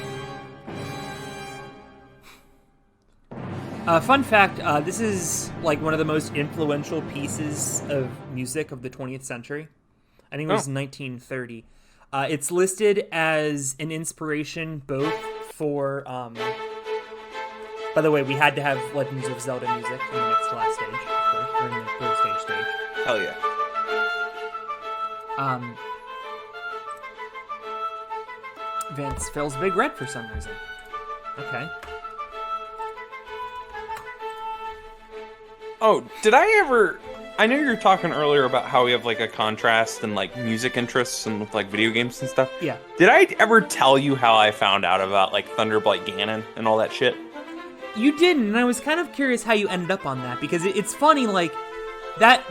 Fun fact, this is like one of the most influential pieces of music of the 20th century. I think it was 1930. It's listed as an inspiration both for... by the way, we had to have Legends of Zelda music in the next to last stage, of course, or in the third stage. Hell yeah. Vince fills Big Red for some reason. Okay. Oh, did I ever... I know you were talking earlier about how we have, like, a contrast in, like, music interests and with, like, video games and stuff. Yeah. Did I ever tell you how I found out about, like, Thunderblight Ganon and all that shit? You didn't, and I was kind of curious how you ended up on that, because it's funny, like, that,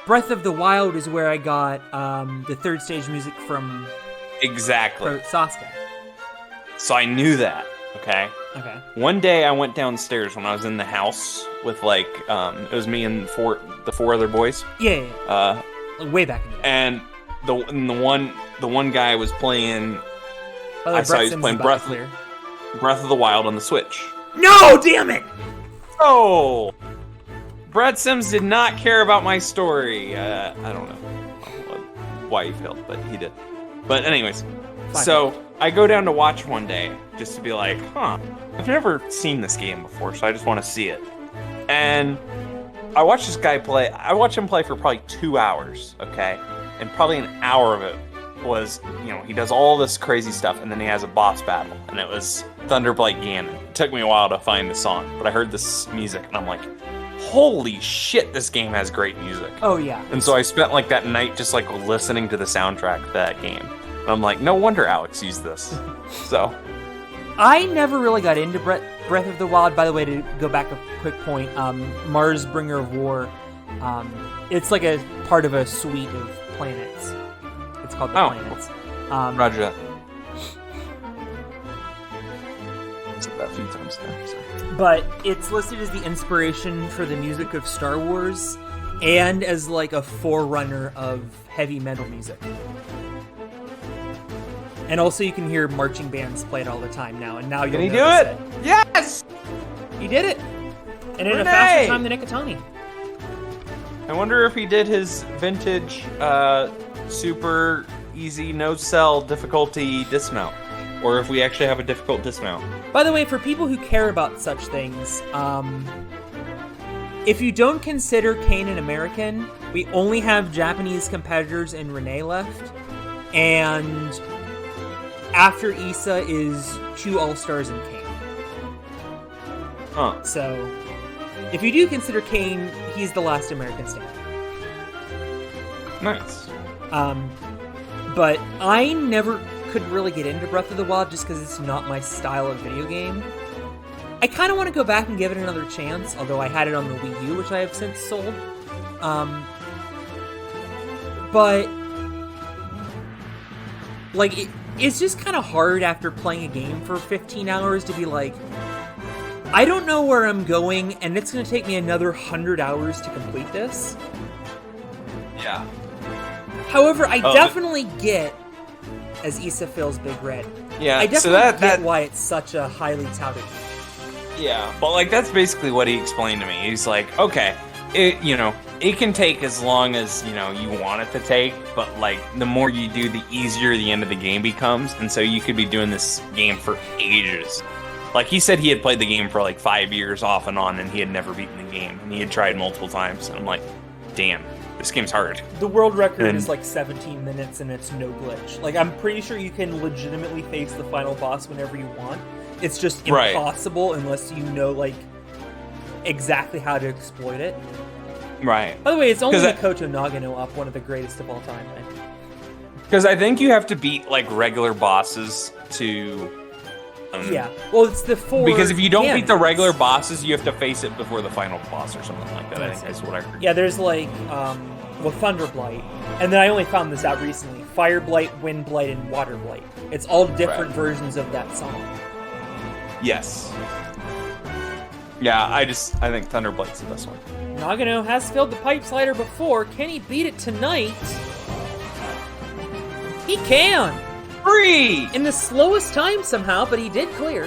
Breath of the Wild is where I got, the third stage music from... Exactly. Sasuke. So I knew that, okay? Okay. One day I went downstairs when I was in the house with, like, it was me and the four other boys. Yeah. Like way back in the day. And the one guy was playing... I saw he was playing Breath of the Wild on the Switch. No, damn it! Oh! Brad Sims did not care about my story. I don't know why he failed, but he did. But anyways, so I go down to watch one day just to be like, I've never seen this game before, so I just want to see it. And I watched this guy play. I watched him play for probably 2 hours, okay? And probably an hour of it was, he does all this crazy stuff, and then he has a boss battle, and it was Thunderblight Ganon. It took me a while to find the song, but I heard this music, and I'm like, holy shit, this game has great music. Oh, yeah. And so I spent, like, that night just, like, listening to the soundtrack of that game. And I'm like, no wonder Alex used this. So... I never really got into Breath of the Wild. By the way, to go back a quick point, Mars Bringer of War, it's like a part of a suite of planets. It's called the Planets. Roger that. I've said that a few times now. So. But it's listed as the inspiration for the music of Star Wars and as like a forerunner of heavy metal music. And also you can hear marching bands play it all the time now. And now you'll Can he do notice it? Yes! He did it! And in a faster time than Ikitani. I wonder if he did his vintage, super easy, no-cell difficulty dismount. Or if we actually have a difficult dismount. By the way, for people who care about such things, if you don't consider Kane an American, we only have Japanese competitors in Renee left. And after Issa is 2 All-Stars and Kane. Huh. So, If you do consider Kane, he's the last American standing. Nice. But I never could really get into Breath of the Wild just because it's not my style of video game. I kind of want to go back and give it another chance, although I had it on the Wii U, which I have since sold. But like, it's just kind of hard after playing a game for 15 hours to be like, I don't know where I'm going, and it's going to take me another 100 hours to complete this. Yeah. However, I definitely get, as Issa feels Big Red, Yeah. I so definitely that get why it's such a highly touted game. Yeah, but like that's basically what he explained to me. He's like, okay, it can take as long as, you want it to take, but like the more you do, the easier the end of the game becomes. And so you could be doing this game for ages. Like he said he had played the game for like 5 years off and on, and he had never beaten the game, and he had tried multiple times. And I'm like, damn, this game's hard. The world record is like 17 minutes and it's no glitch. Like, I'm pretty sure you can legitimately face the final boss whenever you want. It's just impossible unless you know, like, exactly how to exploit it. Right. By the way, it's only Makoto Nagano up, one of the greatest of all time. Because I think you have to beat, like, regular bosses to... yeah. Well, it's the 4... Because if you don't beat the regular bosses, you have to face it before the final boss or something like that. I think that's what I heard. Yeah, there's, like, Thunder Blight. And then I only found this out recently. Fire Blight, Wind Blight, and Water Blight. It's all different versions of that song. Yes. Yeah, I think Thunderblight's the best one. Nagano has failed the pipe slider before. Can he beat it tonight? He can! 3! In the slowest time somehow, but he did clear.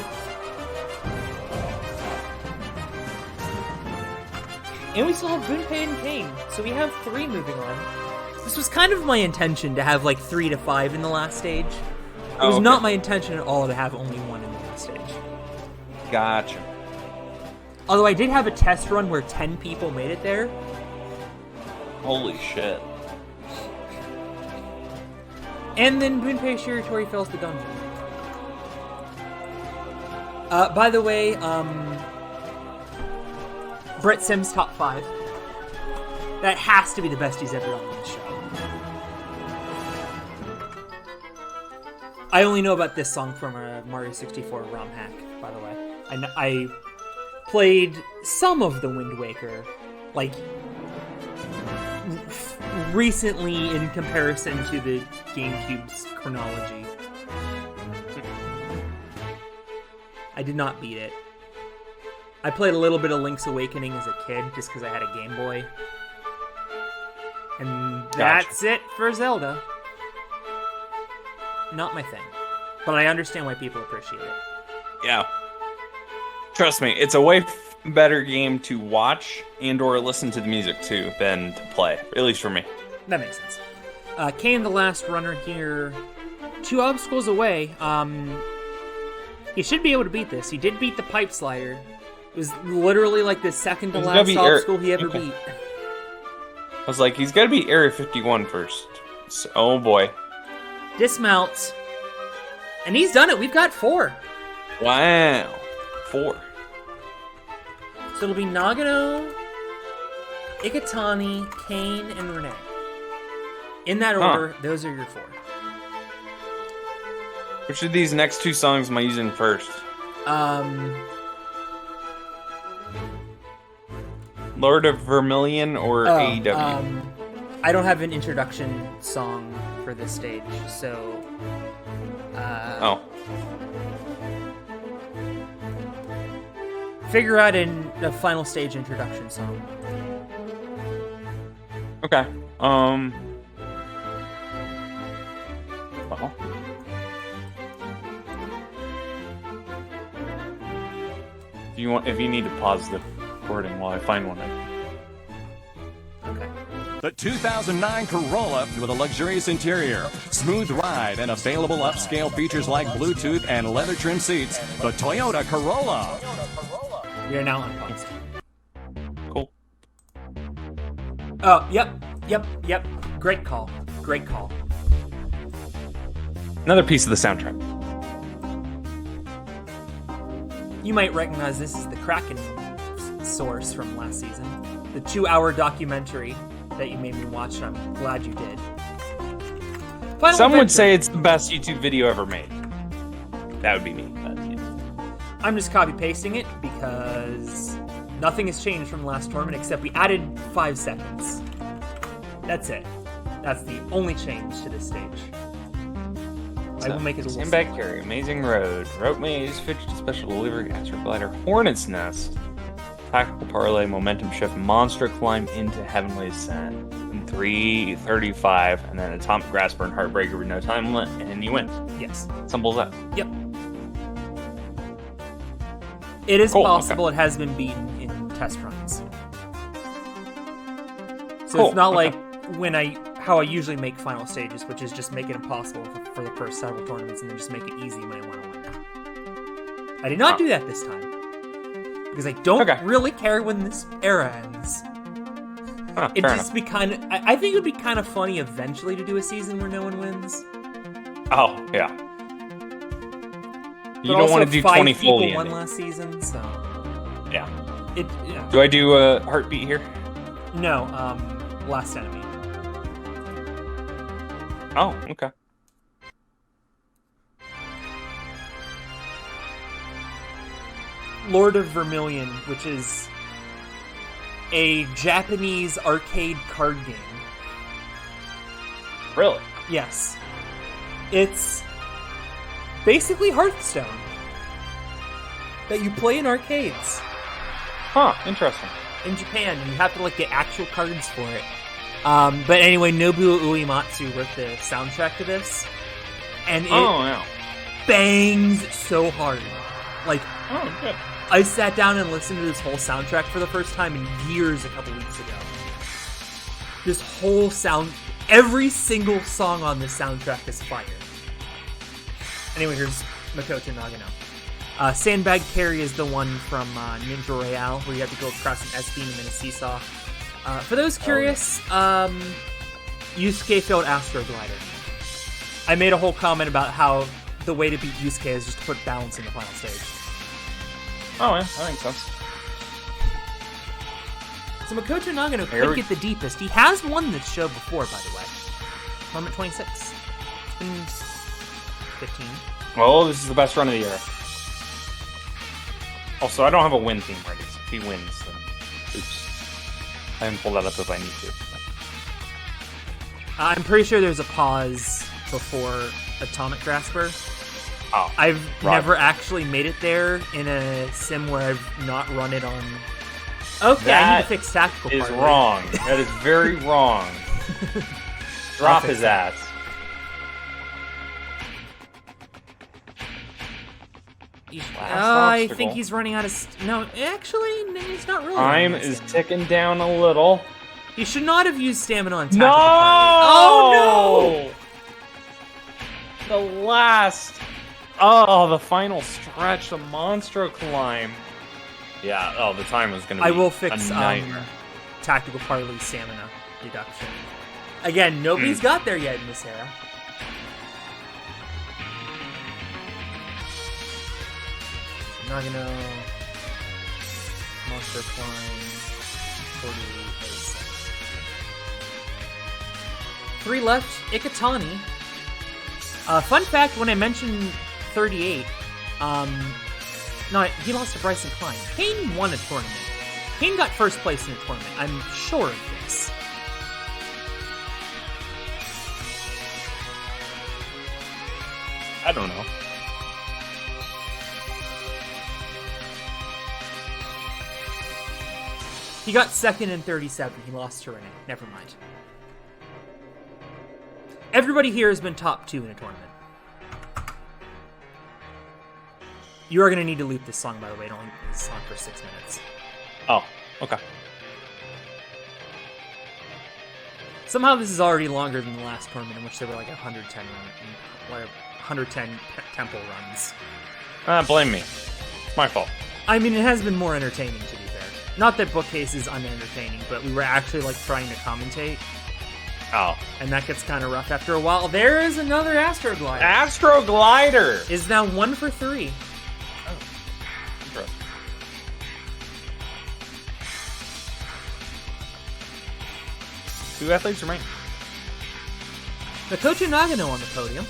And we still have Gunpei and Kane, so we have 3 moving on. This was kind of my intention to have like 3 to 5 in the last stage. It was not my intention at all to have only 1 in the last stage. Gotcha. Although I did have a test run where 10 people made it there. Holy shit. And then Gunpei Shiratori fails the dungeon. By the way, Brett Sims top 5. That has to be the best he's ever done on this show. I only know about this song from a Mario 64 ROM hack, by the way. I played some of the Wind Waker, like, recently in comparison to the GameCube's chronology. I did not beat it. I played a little bit of Link's Awakening as a kid, just because I had a Game Boy. And that's it for Zelda. Not my thing. But I understand why people appreciate it. Yeah. Trust me, it's a way better game to watch and or listen to the music to than to play, at least for me. That makes sense. Kane, the last runner here, 2 obstacles away. He should be able to beat this. He did beat the pipe slider. It was literally like the second to last obstacle he ever beat. I was like, he's got to beat Area 51 first. So, oh boy. Dismounts. And he's done it. We've got 4. Wow. 4. So it'll be Nagano, Iketani, Kane, and Renee. In that order, those are your 4. Which of these next 2 songs am I using first? Lord of Vermilion or AEW? I don't have an introduction song for this stage, so... Figure out a final stage introduction song. Okay. Well. If you need to pause the recording while I find one. Okay. The 2009 Corolla with a luxurious interior, smooth ride, and available upscale features like Bluetooth and leather trim seats. The Toyota Corolla. We are now unpaused. Cool. Oh, yep. Great call. Another piece of the soundtrack. You might recognize this as the Kraken source from last season. The 2-hour documentary that you made me watch, and I'm glad you did. Final Some would Adventure. say it's the best YouTube video ever made. That would be me. But, yeah. I'm just copy-pasting it because nothing has changed from the last tournament except we added 5 seconds. That's it. That's the only change to this stage. I will make it a little Sandbag smaller. Carry, Amazing Road, Rope Maze, Fidget Special Delivery, Astro Glider, Hornet's Nest, Tactical Parlay, Momentum Shift, Monster Climb into Heavenly Ascent, and 3:35, and then Atomic Grasper and Heartbreaker with no time limit, and you win. Yes. Simple as that. Yep. It is Cool, possible it has been beaten in test runs. So Cool, it's not okay. like how I usually make final stages, which is just make it impossible for the first several tournaments and then just make it easy when I want to win. I did not do that this time. Because I don't Okay. really care when this era ends. Huh, It'd fair just be kind of... I think it would be kind of funny eventually to do a season where no one wins. enough. Oh, yeah. You But don't want also to do 5 20 people fully won ending. last season, so... Yeah. Yeah. Do I do a heartbeat here? No, Last Enemy. Oh, okay. Lord of Vermilion, which is a Japanese arcade card game. Really? Yes. It's basically Hearthstone that you play in arcades Huh, interesting. in Japan, and you have to like get actual cards for it. But anyway, Nobuo Uematsu wrote the soundtrack to this, and it Oh, yeah. bangs so hard. Like, Oh, good. I sat down and listened to this whole soundtrack for the first time in years a couple weeks ago. This whole every single song on this soundtrack is fire. Anyway, here's Makoto Nagano. Sandbag Carry is the one from Ninja Royale, where you have to go across an S-beam and then a seesaw. For those curious, Yusuke failed Astro Glider. I made a whole comment about how the way to beat Yusuke is just to put balance in the final stage. Oh, yeah, that makes sense. So Makoto Nagano Here could we- get the deepest. He has won this show before, by the way. Tournament 26. It's been 15. Well, this is the best run of the year. Also, I don't have a win team ready, so if he wins, then oops. I can pull that up if I need to. I'm pretty sure there's a pause before Atomic Grasper. Oh, I've right. never actually made it there in a sim where I've not run it on... Okay, I need That to fix tactical is part. wrong. That is very wrong. Drop fix his that. ass. Last I obstacle. think he's running out of... No, actually, no, he's not really. Time running out of is stamina. ticking down a little. He should not have used stamina on tactical No! party. Oh, The last. Oh, the final stretch, the Monstro Climb. Yeah, oh, the time was going to I be will fix a nightmare. tactical parley stamina deduction. Again, nobody's got there yet in this era. Nagano, Monster Climb, 48. 3 left, Ikatani. Fun fact, when I mentioned 38, no, he lost to Bryson Klein. Kane won a tournament. Kane got first place in a tournament. I'm sure of this. I don't know. He got second in 37. He lost to Renee. Never mind. Everybody here has been top 2 in a tournament. You are going to need to loop this song, by the way. It only is on for 6 minutes. Oh, okay. Somehow this is already longer than the last tournament, in which there were like 110 temple runs. Blame me. It's my fault. I mean, it has been more entertaining, to be fair. Not that Bookcase is unentertaining, but we were actually like trying to commentate, Oh. and that gets kind of rough after a while. There is another Astro Glider. Astro Glider! Is now 1 for 3. 2 athletes remain. Makoto Nagano on the podium.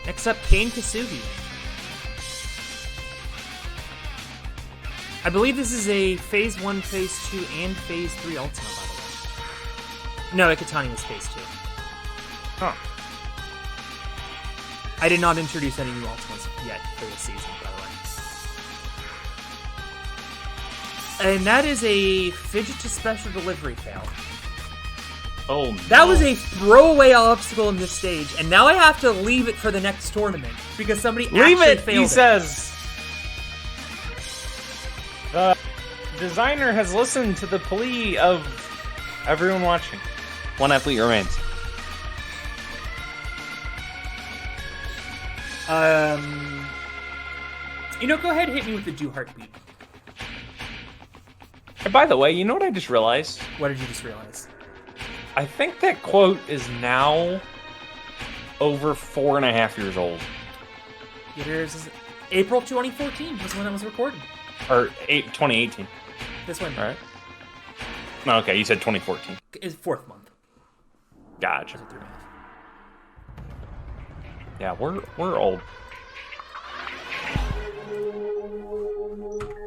Next up, Kane Kasugi. I believe this is a Phase 1, Phase 2, and Phase 3 Ultima, by the way. No, Ikutani was Phase 2. Huh. I did not introduce any new Ultimas yet for this season, by the way. And that is a Fidget to Special Delivery fail. Oh, That no. was a throwaway obstacle in this stage, and now I have to leave it for the next tournament because somebody Leave actually it, failed he it. says. The designer has listened to the plea of everyone watching. 1 athlete remains. Go ahead and hit me with the do heartbeat. And by the way, you know what I just realized? What did you just realize? I think that quote is now over 4.5 years old. It is April 2014 was when it was recorded. Or 2018. This one, All right. No, okay, you said 2014. is 4th month. Gotcha. 3.5. Yeah, we're old.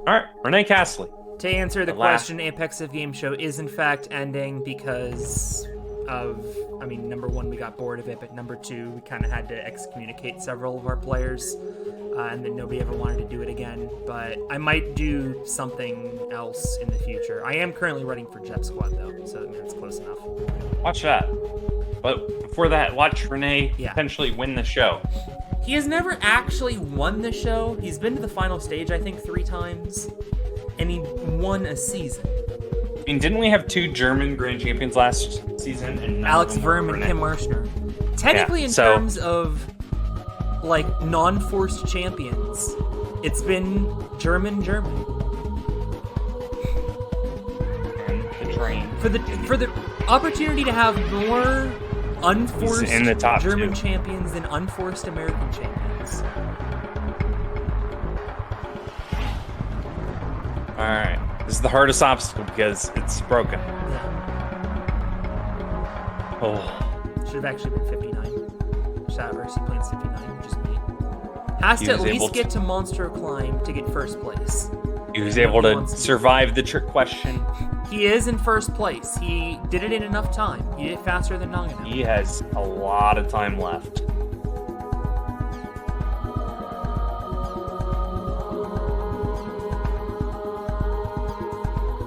All right, Renee Castley. To answer the The last- question, Apex of Game Show is in fact ending because of, number 1, we got bored of it, but number 2, we kind of had to excommunicate several of our players, and then nobody ever wanted to do it again. But I might do something else in the future. I am currently running for Jet Squad, though, so that's close enough. Watch that. But before that, watch Renee Yeah. potentially win the show. He has never actually won the show. He's been to the final stage, I think, 3 times, and he won a season. I mean, didn't we have 2 German Grand Champions last season? And none Alex of them were Verm and Renee? Kim Marshner. Technically, Yeah, in so- terms of like non-forced champions, it's been German. And the train. For the opportunity to have more unforced He's in the top German 2. champions than unforced American champions. All right. This is the hardest obstacle because it's broken. Yeah. Oh. Should have actually been 59. Shout out RC Plains 59, just me. Has He to at was able least to- get to Monstro Climb to get first place. He was able to survive the trick question. He is in first place. He did it in enough time. He did it faster than Nagano. He has a lot of time left.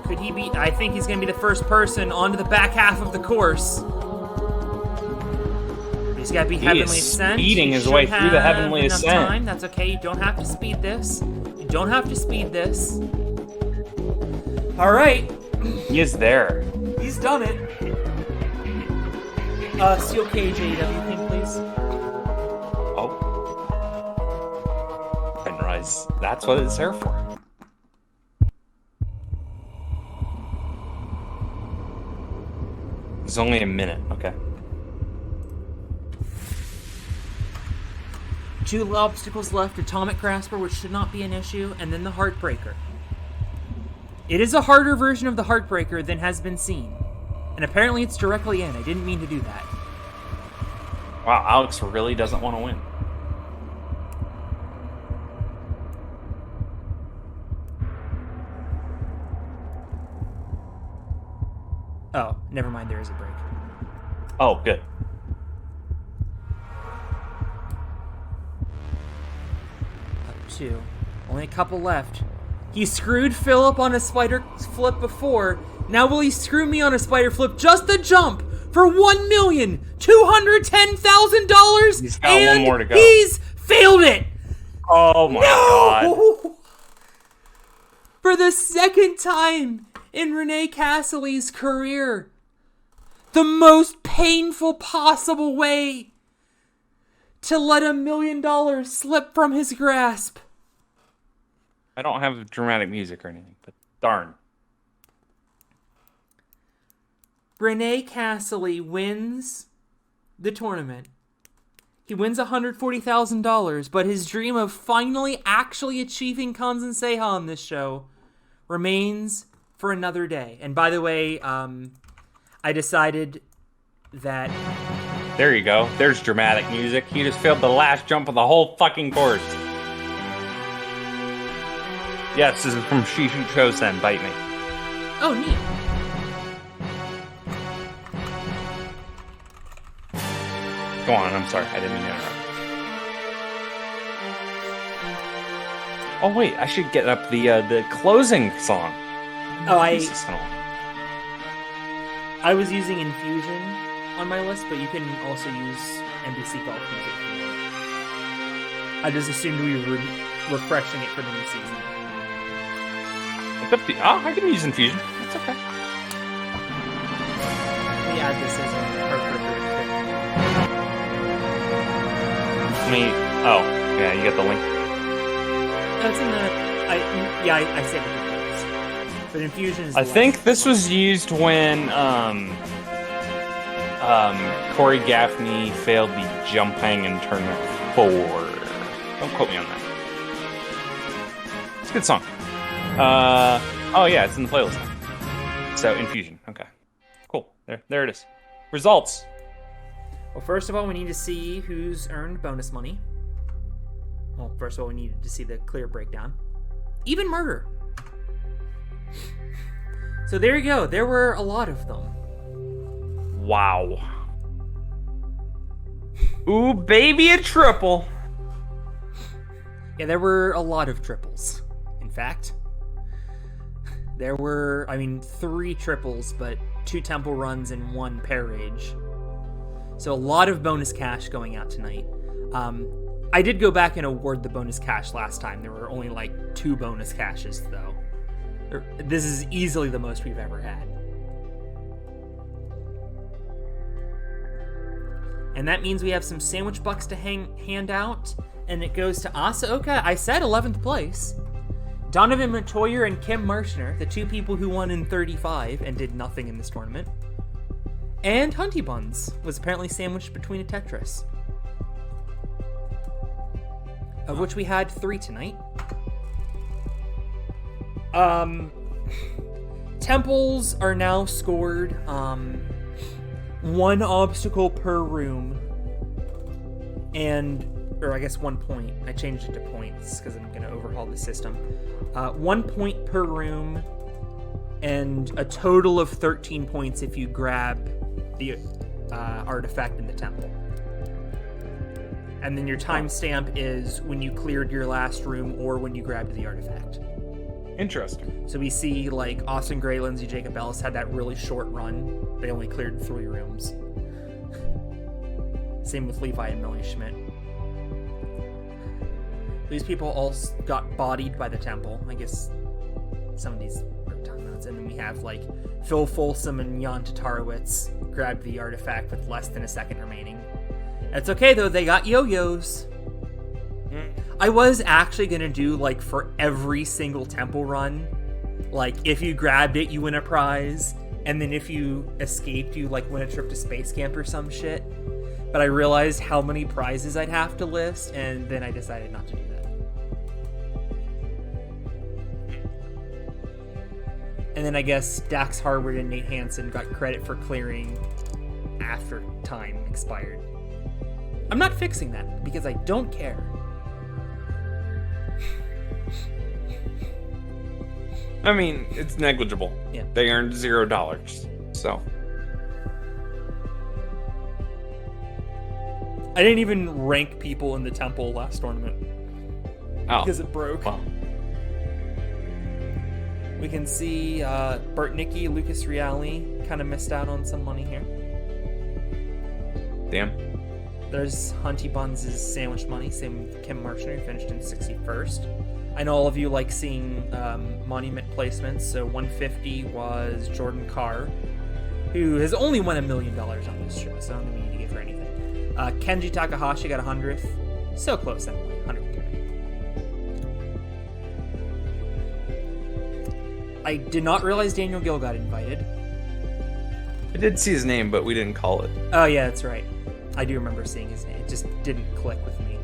Could he be? I think he's going to be the first person onto the back half of the course. He's got to be He Heavenly is Ascent. speeding He his should way through the have Heavenly enough Ascent. Time. That's okay. You don't have to speed this. You don't have to speed this. All right. He is there. He's done it. Steel Cage AEW thing, please. Oh. I didn't realize that's what it's there for. It's only a minute, okay. 2 obstacles left, Atomic Grasper, which should not be an issue, and then the Heartbreaker. It is a harder version of the Heartbreaker than has been seen. And apparently it's directly in. I didn't mean to do that. Wow, Alex really doesn't want to win. Oh, never mind, there is a break. Oh, good. Up 2. Only a couple left. He screwed Philip on a spider flip before. Now will he screw me on a spider flip just the jump for $1,210,000? He's got and one more to go. He's failed it. Oh my god. No! For the second time in Renee Castley's career, the most painful possible way to let $1 million slip from his grasp. I don't have dramatic music or anything, but darn. Renee Castley wins the tournament. He wins $140,000, but his dream of finally actually achieving Kanzen Seiha on this show remains for another day. And by the way, I decided that... There you go. There's dramatic music. He just failed the last jump of the whole fucking course. Yes, this is from Shishu Chosen. Bite me. Oh, neat. Go on, I'm sorry. I didn't mean to interrupt. Oh, wait. I should get up the closing song. Oh, Jesus, hold on. I was using Infusion on my list, but you can also use NBC Golf Music if you want. I just assumed we were refreshing it for the new season. It's up to you. Oh, I can use Infusion. That's okay. We add this as a perk. Oh, yeah, you got the link. That's in the... I saved it. But Infusion is... I think this was used when Corey Gaffney failed the jumping in tournament 4. Don't quote me on that. It's a good song. Oh yeah, it's in the playlist. So Infusion. Okay, cool. There it is. Results. Well, first of all, we need to see who's earned bonus money. Well, first of all, we needed to see the clear breakdown. Even murder. So there you go. There were a lot of them. Wow. Ooh, baby, a triple. Yeah, there were a lot of triples. In fact, there were, 3 triples, but 2 temple runs and 1 pair rage. So a lot of bonus cash going out tonight. I did go back and award the bonus cash last time. There were only 2 bonus caches, though. This is easily the most we've ever had. And that means we have some sandwich bucks to hand out, and it goes to Asaoka. I said 11th place. Donovan Montoyer and Kim Marshner, the 2 people who won in 35 and did nothing in this tournament. And Hunty Buns was apparently sandwiched between a Tetris. Of which we had 3 tonight. Temples are now scored 1 obstacle per room, or I guess 1 point. I changed it to points because I'm going to overhaul the system. 1 point per room, and a total of 13 points if you grab the artifact in the temple. And then your timestamp is when you cleared your last room or when you grabbed the artifact. Interesting. So we see Austin Gray, Lindsay Jacob Ellis had that really short run. They only cleared 3 rooms. Same with Levi and Melanie Schmidt. These people all got bodied by the temple. I guess some of these are timeouts. And then we have Phil Folsom and Jan Tatarowicz grabbed the artifact with less than a second remaining. That's okay though, they got yo-yos. I was actually gonna do for every single temple run, if you grabbed it, you win a prize, and then if you escaped, you win a trip to Space Camp or some shit. But I realized how many prizes I'd have to list, and then I decided not to do that. And then I guess Dax Harwood and Nate Hansen got credit for clearing after time expired. I'm not fixing that because I don't care. It's negligible. Yeah. They earned $0, so. I didn't even rank people in the temple last tournament. Oh. Because it broke. Well. We can see Bartnicki, Lucas Reale kind of missed out on some money here. Damn. There's Hunty Buns' sandwich money. Same with Kim Marshner, who finished in 61st. I know all of you like seeing monument placements, so 150 was Jordan Carr, who has only won $1 million on this show, so I don't think we need to give her anything. Kenji Takahashi got 100th. So close, anyway. 130. I did not realize Daniel Gill got invited. I did see his name, but we didn't call it. Oh, yeah, that's right. I do remember seeing his name. It just didn't click with me.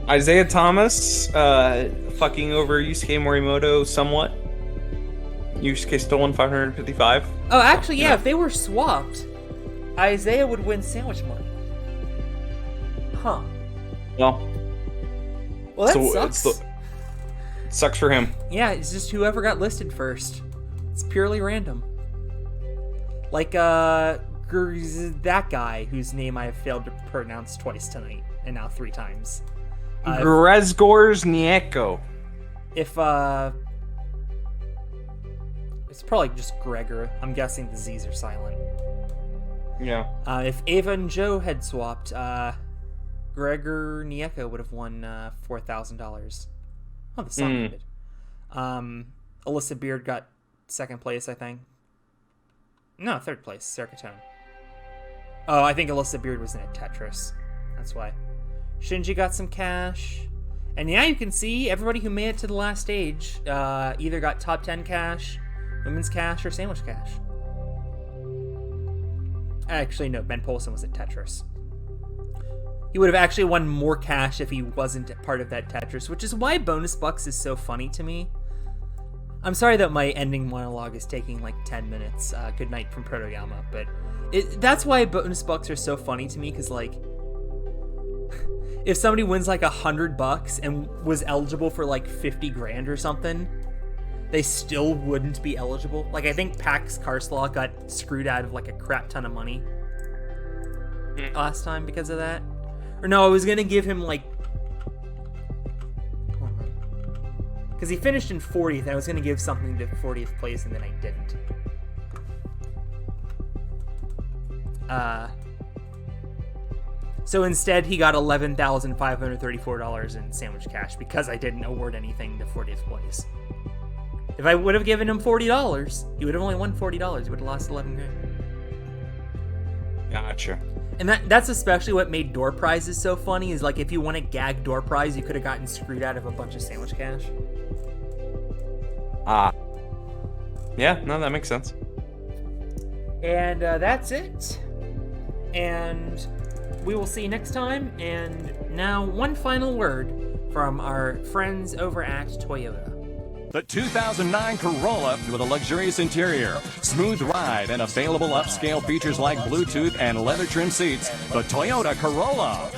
Isaiah Thomas, fucking over Yusuke Morimoto somewhat. Yusuke still won 555. Oh, actually, yeah, Yeah. if they were swapped, Isaiah would win sandwich money. Huh. Well, Well, that so sucks. sucks for him. Yeah, it's just whoever got listed first. It's purely random. Like, that guy whose name I have failed to pronounce twice tonight, and now 3 times. Grezgor's Nieko. If, it's probably just Gregor. I'm guessing the Z's are silent. Yeah. If Ava and Joe had swapped, Gregor Nieko would have won $4,000. Oh, the song ended. Alyssa Beard got 2nd place, I think. No, 3rd place, Serkatone. Oh, I think Alyssa Beard was in a Tetris. That's why. Shinji got some cash. And yeah, you can see everybody who made it to the last stage either got top 10 cash, women's cash, or sandwich cash. Actually, no, Ben Polson was at Tetris. He would have actually won more cash if he wasn't part of that Tetris, which is why Bonus Bucks is so funny to me. I'm sorry that my ending monologue is taking like 10 minutes. Good night from Protoyama, but that's why Bonus Bucks are so funny to me, because like, if somebody wins like $100 and was eligible for like 50 grand or something, they still wouldn't be eligible. Like, I think Pax Karslaw got screwed out of like a crap ton of money last time because of that. Or no, I was gonna give him like, because he finished in 40th, and I was gonna give something to 40th place, and then I didn't. So instead, he got $11,534 in sandwich cash because I didn't award anything to 40th place. If I would have given him $40, he would have only won $40. He would have lost 11 grand. Gotcha. And that's especially what made door prizes so funny, is like if you won a gag door prize, you could have gotten screwed out of a bunch of sandwich cash. Yeah, no, that makes sense. And that's it. And we will see you next time. And now, one final word from our friends over at Toyota. The 2009 Corolla with a luxurious interior, smooth ride, and available upscale features like Bluetooth and leather trim seats. The Toyota Corolla.